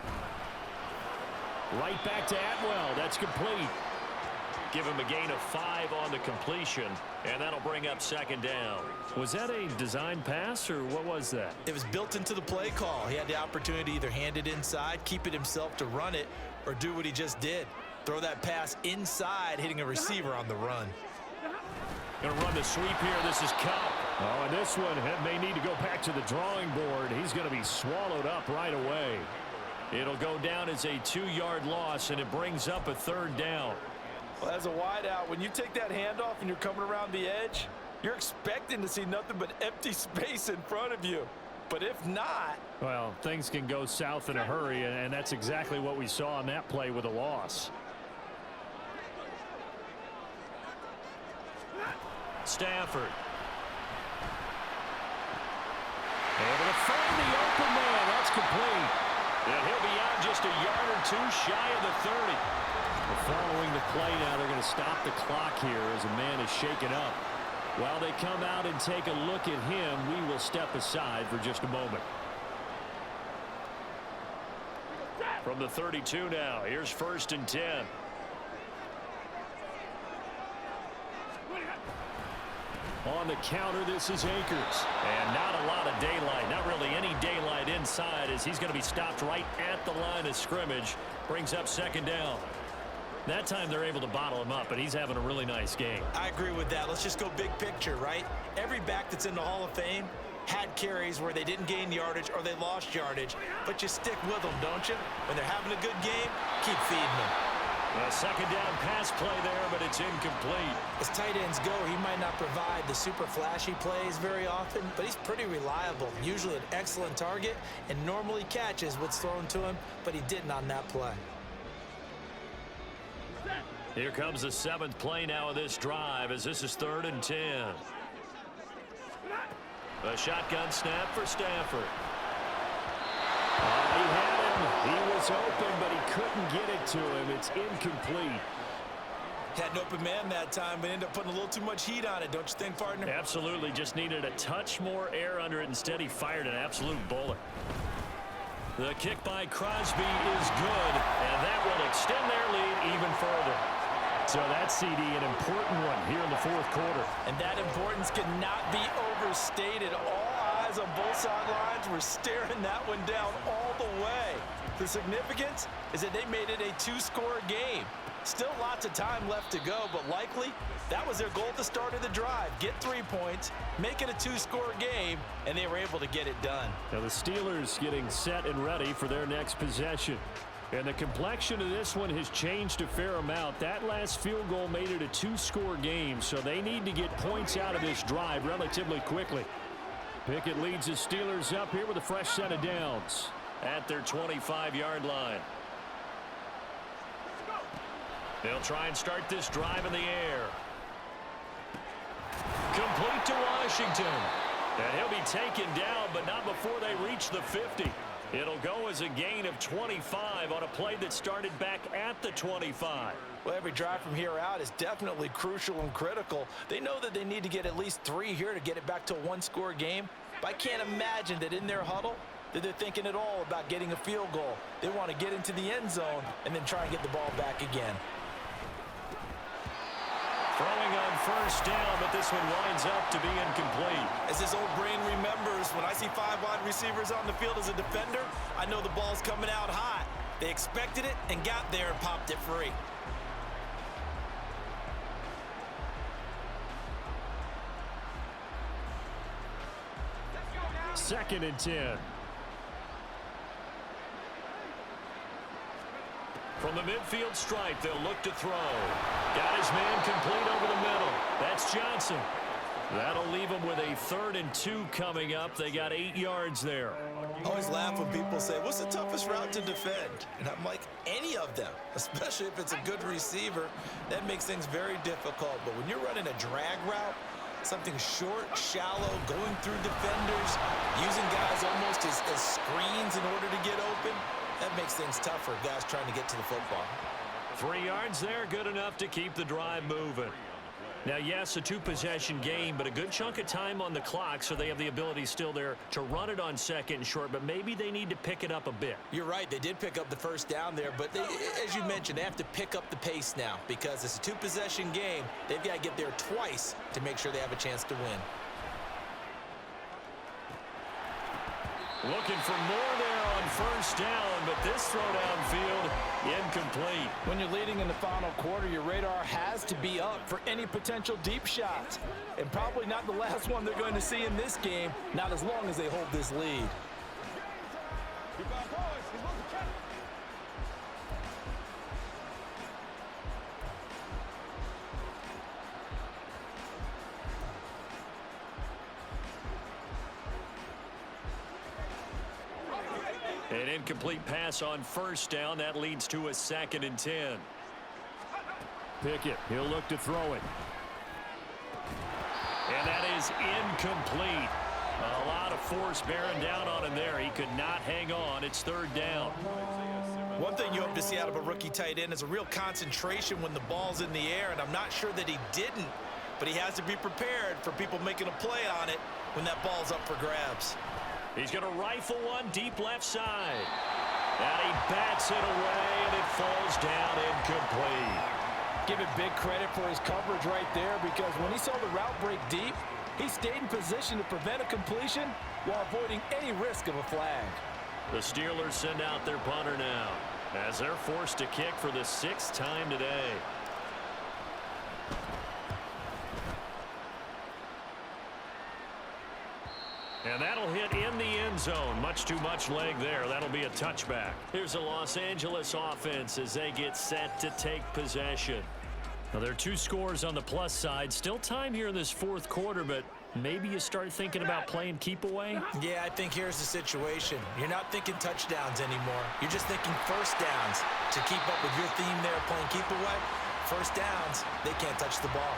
Right back to Atwell. That's complete. Give him a gain of 5 on the completion, and that'll bring up 2nd down. Was that a design pass, or what was that? It was built into the play call. He had the opportunity to either hand it inside, keep it himself to run it, or do what he just did. Throw that pass inside, hitting a receiver on the run. Going to run the sweep here. This is Cup. Oh, and this one may need to go back to the drawing board. He's going to be swallowed up right away. It'll go down as a 2-yard loss, and it brings up a 3rd down. Well, as a wideout, when you take that handoff and you're coming around the edge, you're expecting to see nothing but empty space in front of you. But if not... Well, things can go south in a hurry, and that's exactly what we saw on that play with a loss. Stafford. Able to find the open man. That's complete. And he'll be out just a yard or 2 shy of the 30. Following the play now, they're going to stop the clock here as a man is shaken up. While they come out and take a look at him, we will step aside for just a moment. From the 32 now, here's 1st and 10. On the counter, this is Akers. And not a lot of daylight, not really any daylight inside, as he's going to be stopped right at the line of scrimmage. Brings up 2nd down. That time they're able to bottle him up, but he's having a really nice game. I agree with that. Let's just go big picture, right? Every back that's in the Hall of Fame had carries where they didn't gain yardage or they lost yardage, but you stick with them, don't you? When they're having a good game, keep feeding them. A 2nd down pass play there, but it's incomplete. As tight ends go, he might not provide the super flashy plays very often, but he's pretty reliable. Usually an excellent target and normally catches what's thrown to him, but he didn't on that play. Here comes the 7th play now of this drive as this is 3rd and 10. A shotgun snap for Stafford. He had him. He was open, but he couldn't get it to him. It's incomplete. Had an open man that time, but ended up putting a little too much heat on it, don't you think, partner? Absolutely. Just needed a touch more air under it. Instead, he fired an absolute bullet. The kick by Crosby is good, and that will extend their lead even further. So that's, CD, an important one here in the 4th quarter. And that importance cannot be overstated. All eyes on both sidelines were staring that one down all the way. The significance is that they made it a 2-score game. Still lots of time left to go, but likely that was their goal at the start of the drive. Get 3 points, make it a 2-score game, and they were able to get it done. Now the Steelers getting set and ready for their next possession. And the complexion of this one has changed a fair amount. That last field goal made it a 2-score game, so they need to get points out of this drive relatively quickly. Pickett leads the Steelers up here with a fresh set of downs. At their 25-yard line. They'll try and start this drive in the air. Complete to Washington. And he'll be taken down, but not before they reach the 50. It'll go as a gain of 25 on a play that started back at the 25. Well, every drive from here out is definitely crucial and critical. They know that they need to get at least 3 here to get it back to a one-score game. But I can't imagine that in their huddle that they're thinking at all about getting a field goal. They want to get into the end zone and then try and get the ball back again. Throwing on first down, but this one winds up to be incomplete. As his old brain remembers, when I see 5 wide receivers on the field as a defender, I know the ball's coming out hot. They expected it and got there and popped it free. Second and 10. From the midfield stripe, they'll look to throw. Got his man complete over the middle. That's Johnson. That'll leave him with a 3rd and 2 coming up. They got 8 yards there. I always laugh when people say, what's the toughest route to defend? And I'm like, any of them, especially if it's a good receiver. That makes things very difficult. But when you're running a drag route, something short, shallow, going through defenders, using guys almost as screens in order to get open, that makes things tough for guys trying to get to the football. 3 yards there, good enough to keep the drive moving. Now, yes, a 2-possession game, but a good chunk of time on the clock, so they have the ability still there to run it on 2nd and short, but maybe they need to pick it up a bit. You're right. They did pick up the first down there, but they, as you mentioned, they have to pick up the pace now because it's a 2-possession game. They've got to get there twice to make sure they have a chance to win. Looking for more there on first down, but this throw downfield incomplete. When you're leading in the final quarter, your radar has to be up for any potential deep shots. And probably not the last one they're going to see in this game, not as long as they hold this lead. An incomplete pass on first down. That leads to a 2nd and 10. Pickett, he'll look to throw it. And that is incomplete. A lot of force bearing down on him there. He could not hang on. It's 3rd down. One thing you hope to see out of a rookie tight end is a real concentration when the ball's in the air, and I'm not sure that he didn't, but he has to be prepared for people making a play on it when that ball's up for grabs. He's going to rifle one deep left side. And he bats it away, and it falls down incomplete. Give it big credit for his coverage right there because when he saw the route break deep, he stayed in position to prevent a completion while avoiding any risk of a flag. The Steelers send out their punter now as they're forced to kick for the 6th time today. And that'll hit in the end zone. Much too much leg there. That'll be a touchback. Here's the Los Angeles offense as they get set to take possession. Now, there are 2 scores on the plus side. Still time here in this 4th quarter, but maybe you start thinking about playing keep away? Yeah, I think here's the situation. You're not thinking touchdowns anymore. You're just thinking first downs. To keep up with your theme there playing keep away, first downs, they can't touch the ball.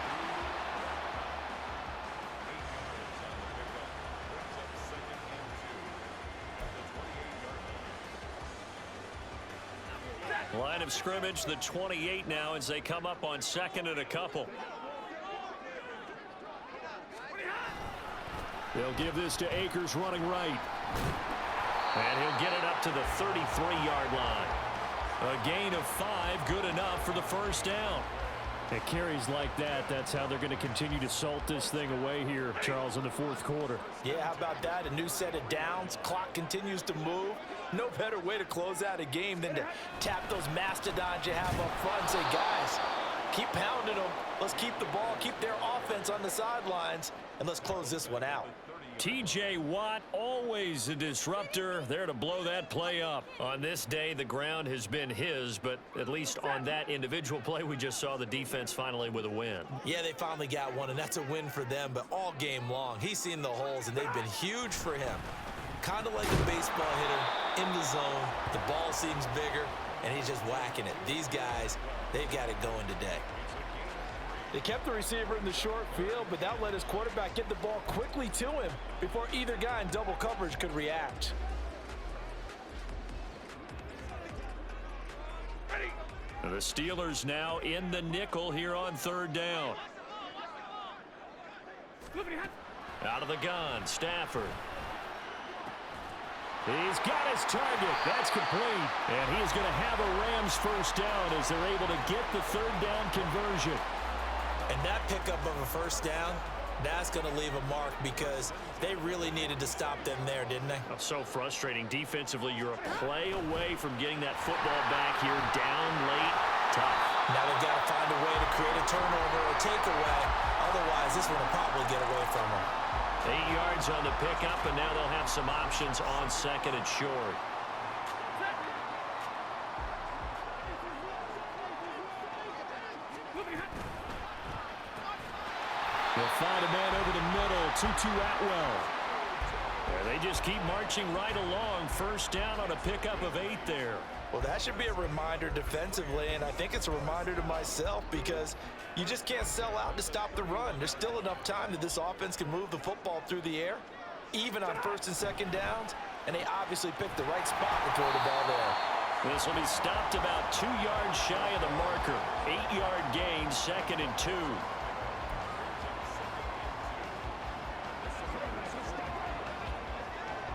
Line of scrimmage, the 28 now as they come up on 2nd and a couple. They'll give this to Akers running right. And he'll get it up to the 33-yard line. A gain of 5, good enough for the first down. It carries like that. That's how they're going to continue to salt this thing away here, Charles, in the 4th quarter. Yeah, how about that? A new set of downs. Clock continues to move. No better way to close out a game than to tap those mastodons you have up front and say, guys, keep pounding them. Let's keep the ball, keep their offense on the sidelines, and let's close this one out. T.J. Watt, always a disruptor, there to blow that play up. On this day, the ground has been his, but at least on that individual play, we just saw the defense finally with a win. Yeah, they finally got one, and that's a win for them, but all game long, he's seen the holes, and they've been huge for him. Kind of like a baseball hitter in the zone. The ball seems bigger, and he's just whacking it. These guys, they've got it going today. They kept the receiver in the short field, but that let his quarterback get the ball quickly to him before either guy in double coverage could react. The Steelers now in the nickel here on third down. Out of the gun, Stafford. He's got his target. That's complete. And he's going to have a Rams first down as they're able to get the third down conversion. And that pickup of a first down, that's going to leave a mark because they really needed to stop them there, didn't they? Oh, so frustrating. Defensively, you're a play away from getting that football back here down late. Tough. Now they've got to find a way to create a turnover or takeaway. Otherwise, this one will probably get away from them. 8 yards on the pickup, and now they'll have some options on second and short. They'll find a man over the middle, Tutu Atwell. They just keep marching right along. First down on a pickup of 8 there. Well, that should be a reminder defensively, and I think it's a reminder to myself because you just can't sell out to stop the run. There's still enough time that this offense can move the football through the air, even on first and second downs, and they obviously picked the right spot to throw the ball there. This will be stopped about 2 yards shy of the marker. 8-yard gain, second and 2.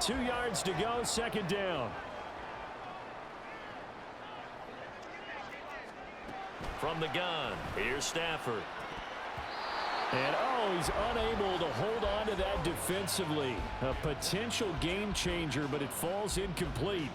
Two yards to go, second down. From the gun, here's Stafford. And, he's unable to hold on to that defensively. A potential game changer, but it falls incomplete.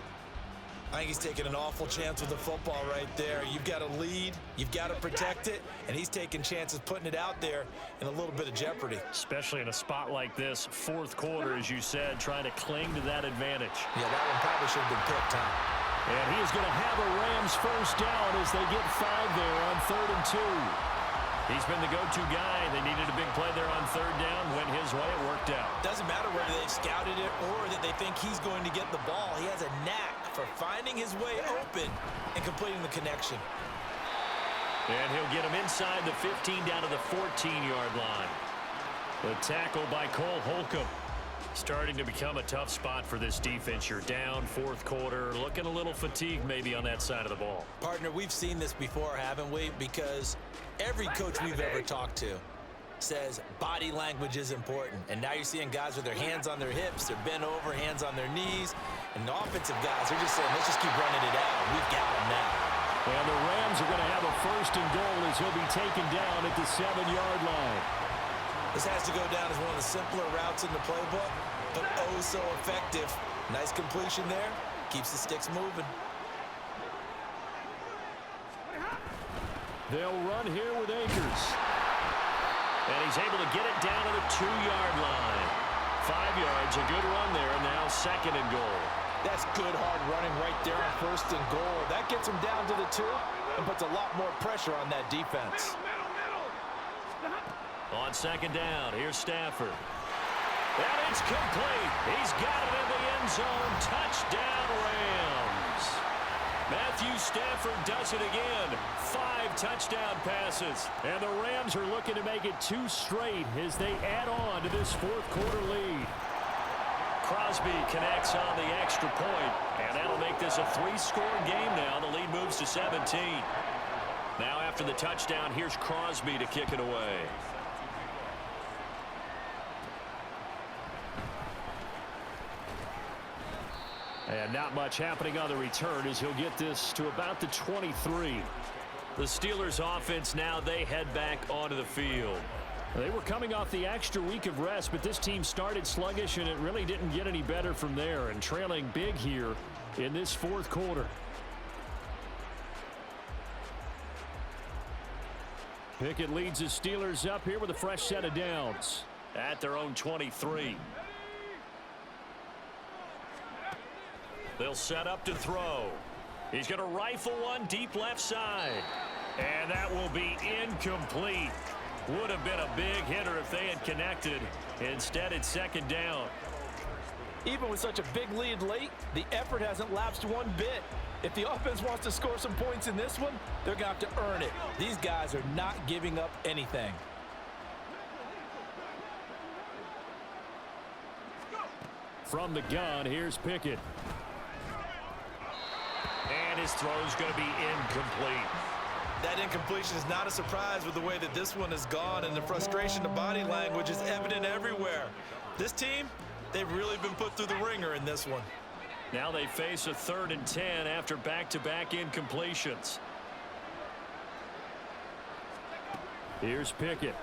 I think he's taking an awful chance with the football right there. You've got to lead, you've got to protect it, and he's taking chances putting it out there in a little bit of jeopardy. Especially in a spot like this, fourth quarter, as you said, trying to cling to that advantage. Yeah, that one probably should have been picked, huh? And he is going to have a Rams first down as they get 5 there on third and 2. He's been the go-to guy. They needed a big play there on third down. Went his way. It worked out. Doesn't matter whether they've scouted it or that they think he's going to get the ball. He has a knack for finding his way open and completing the connection. And he'll get him inside the 15 down to the 14-yard line. The tackle by Cole Holcomb. Starting to become a tough spot for this defense. You're down fourth quarter, looking a little fatigued maybe on that side of the ball. Partner, we've seen this before, haven't we? Because every coach we've ever talked to says body language is important. And now you're seeing guys with their hands on their hips, they're bent over, hands on their knees. And the offensive guys, they're just saying, let's just keep running it out. We've got them now. And the Rams are going to have a first and goal as he'll be taken down at the 7-yard line. This has to go down as one of the simpler routes in the playbook, but oh so effective. Nice completion there. Keeps the sticks moving. They'll run here with Akers. And he's able to get it down to the 2-yard line. 5 yards, a good run there, and now second and goal. That's good hard running right there on first and goal. That gets him down to the 2 and puts a lot more pressure on that defense. On second down, here's Stafford. And it's complete. He's got it in the end zone. Touchdown, Rams. Matthew Stafford does it again. 5 touchdown passes. And the Rams are looking to make it 2 straight as they add on to this fourth quarter lead. Crosby connects on the extra point, and that'll make this a 3-score game now. The lead moves to 17. Now after the touchdown, here's Crosby to kick it away. And not much happening on the return as he'll get this to about the 23. The Steelers offense now, they head back onto the field. They were coming off the extra week of rest, but this team started sluggish, and it really didn't get any better from there, and trailing big here in this fourth quarter. Pickett leads the Steelers up here with a fresh set of downs at their own 23. They'll set up to throw. He's going to rifle one deep left side. And that will be incomplete. Would have been a big hitter if they had connected. Instead, it's second down. Even with such a big lead late, the effort hasn't lapsed one bit. If the offense wants to score some points in this one, they're going to have to earn it. These guys are not giving up anything. From the gun, here's Pickett. And And his throw is going to be incomplete. That incompletion is not a surprise with the way that this one has gone, and the frustration, the body language is evident everywhere. This team, they've really been put through the ringer in this one. Now they face a 3rd and 10 after back-to-back incompletions. Here's Pickett.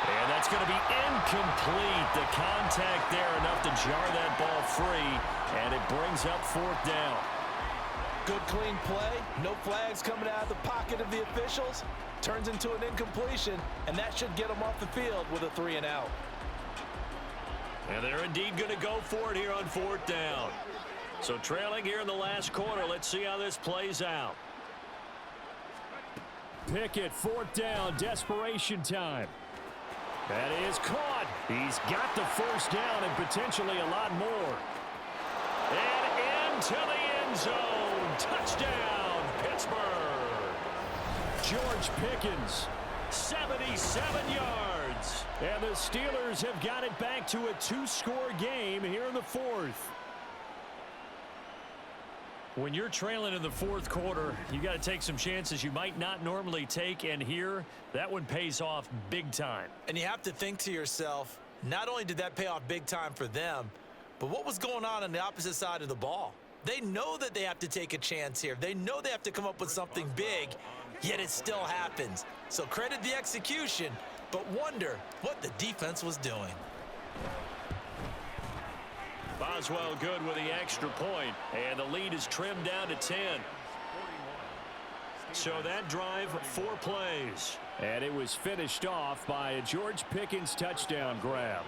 And that's going to be incomplete. The contact there enough to jar that ball free, and it brings up 4th down. Good clean play. No flags coming out of the pocket of the officials. Turns into an incompletion, and that should get them off the field with a 3 and out. And they're indeed going to go for it here on 4th down. So trailing here in the last quarter. Let's see how this plays out. Pickett, 4th down, desperation time. That is caught. He's got the 1st down and potentially a lot more. And into the end zone. Touchdown, Pittsburgh. George Pickens, 77 yards. And the Steelers have got it back to a 2-score game here in the 4th. When you're trailing in the 4th quarter, you got to take some chances you might not normally take, and here, that one pays off big time. And you have to think to yourself, not only did that pay off big time for them, but what was going on the opposite side of the ball? They know that they have to take a chance here. They know they have to come up with something big, yet it still happens. So credit the execution, but wonder what the defense was doing. Boswell good with the extra point, and the lead is trimmed down to 10. So that drive, 4 plays. And it was finished off by a George Pickens touchdown grab.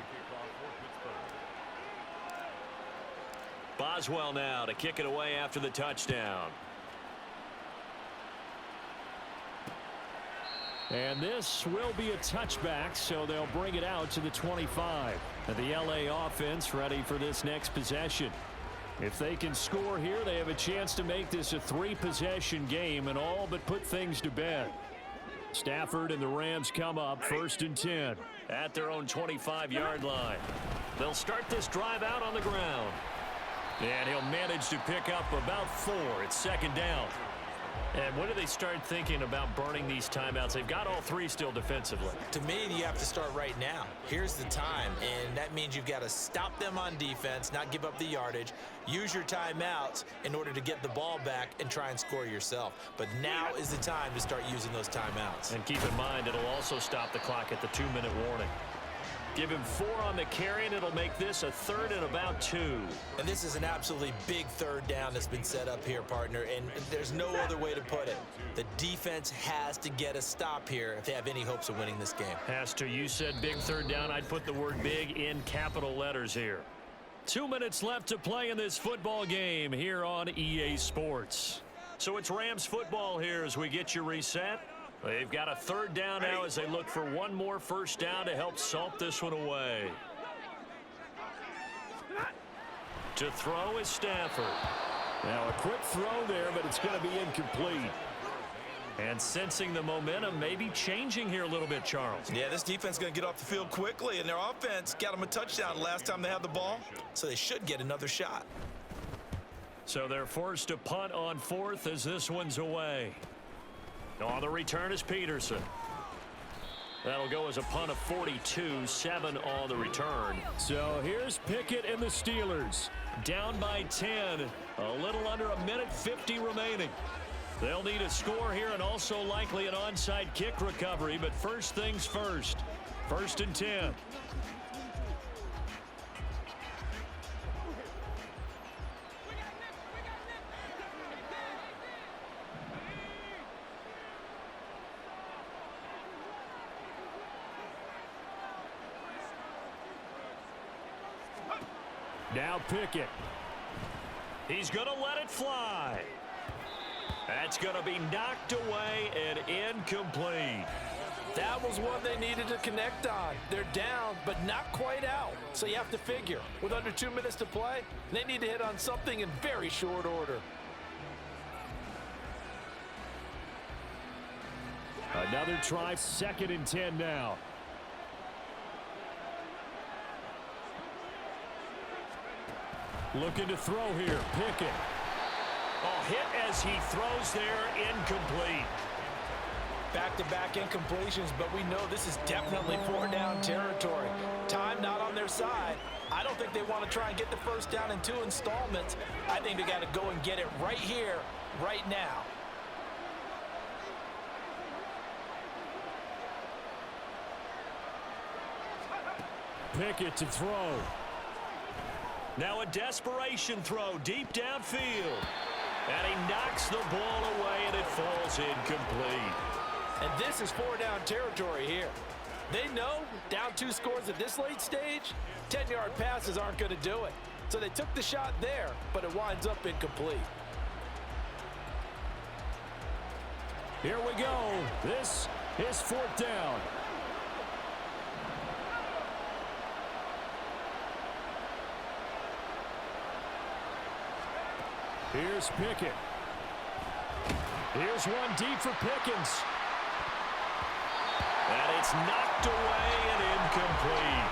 Boswell now to kick it away after the touchdown. And this will be a touchback, so they'll bring it out to the 25. And the LA offense ready for this next possession. If they can score here, they have a chance to make this a 3-possession game and all but put things to bed. Stafford and the Rams come up 1st and 10 at their own 25-yard line. They'll start this drive out on the ground. And he'll manage to pick up about 4. It's 2nd down. And when do they start thinking about burning these timeouts? They've got all 3 still defensively. To me, you have to start right now. Here's the time, and that means you've got to stop them on defense, not give up the yardage, use your timeouts in order to get the ball back and try and score yourself. But now is the time to start using those timeouts. And keep in mind, it'll also stop the clock at the 2-minute warning. Give him 4 on the carry, and it'll make this a 3rd and about 2. And this is an absolutely big 3rd down that's been set up here, partner, and there's no other way to put it. The defense has to get a stop here if they have any hopes of winning this game. Has to. You said big 3rd down. I'd put the word big in capital letters here. 2 minutes left to play in this football game here on EA Sports. So it's Rams football here as we get you reset. They've got a 3rd down now as they look for one more 1st down to help salt this one away. To throw is Stafford. Now a quick throw there, but it's going to be incomplete. And sensing the momentum maybe changing here a little bit, Charles. Yeah, this defense is going to get off the field quickly, and their offense got them a touchdown last time they had the ball, so they should get another shot. So they're forced to punt on 4th as this one's away. On the return is Peterson. That'll go as a punt of 42, 7 on the return. So here's Pickett and the Steelers. Down by 10, a little under 1:50 remaining. They'll need a score here and also likely an onside kick recovery, but first things first. 1st and 10. Now Pickett. He's going to let it fly. That's going to be knocked away and incomplete. That was one they needed to connect on. They're down, but not quite out. So you have to figure, with under 2 minutes to play, they need to hit on something in very short order. Another try, 2nd and 10 now. Looking to throw here. Pickett. Oh, hit as he throws there, incomplete. Back-to-back incompletions, but we know this is definitely 4-down territory. Time not on their side. I don't think they want to try and get the first down in 2 installments. I think they got to go and get it right here, right now. Pickett to throw. Now a desperation throw deep downfield. And he knocks the ball away, and it falls incomplete. And this is 4-down territory here. They know down 2 scores at this late stage, 10-yard passes aren't going to do it. So they took the shot there, but it winds up incomplete. Here we go. This is 4th down. Here's Pickett. Here's one deep for Pickens. And it's knocked away and incomplete.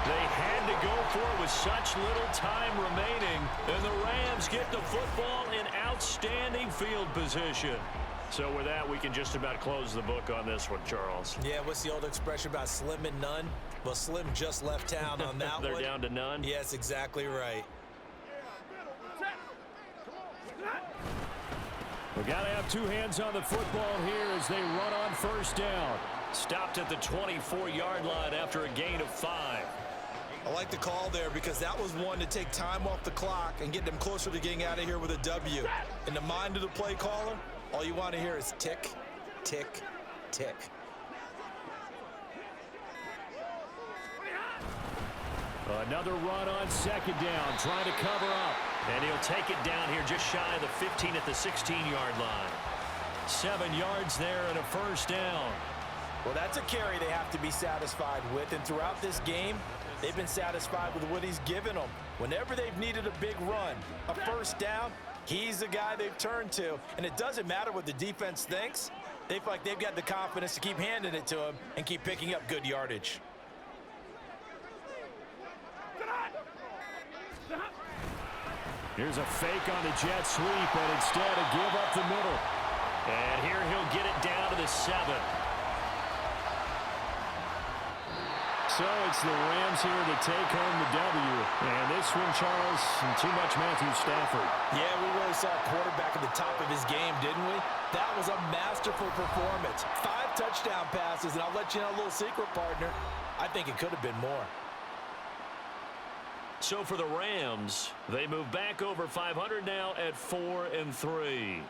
They had to go for it with such little time remaining. And the Rams get the football in outstanding field position. So with that, we can just about close the book on this one, Charles. Yeah, what's the old expression about slim and none? Well, Slim just left town on that They're one. down to none? Yes, exactly right. We got to have 2 hands on the football here as they run on 1st down. Stopped at the 24-yard line after a gain of 5. I like the call there because that was one to take time off the clock and get them closer to getting out of here with a W. In the mind of the play caller, all you want to hear is tick, tick, tick. Another run on 2nd down, trying to cover up. And he'll take it down here just shy of the 15 at the 16-yard line. 7 yards there and a 1st down. Well, that's a carry they have to be satisfied with. And throughout this game, they've been satisfied with what he's given them. Whenever they've needed a big run, a 1st down, he's the guy they've turned to. And it doesn't matter what the defense thinks. They feel like they've got the confidence to keep handing it to him and keep picking up good yardage. Here's a fake on the jet sweep, and instead a give up the middle. And here he'll get it down to the 7. So it's the Rams here to take home the W. And this one, Charles, too much Matthew Stafford. Yeah, we really saw a quarterback at the top of his game, didn't we? That was a masterful performance. 5 touchdown passes, and I'll let you know a little secret, partner. I think it could have been more. So for the Rams, they move back over 500 now at 4-3.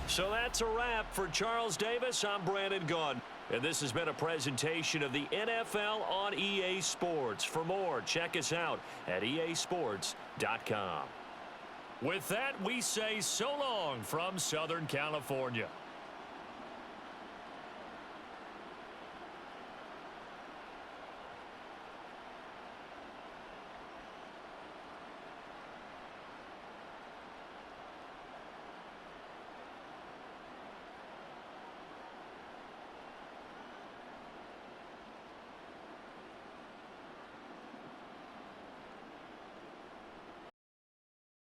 So that's a wrap for Charles Davis. I'm Brandon Gaudin. And this has been a presentation of the NFL on EA Sports. For more, check us out at easports.com. With that, we say so long from Southern California.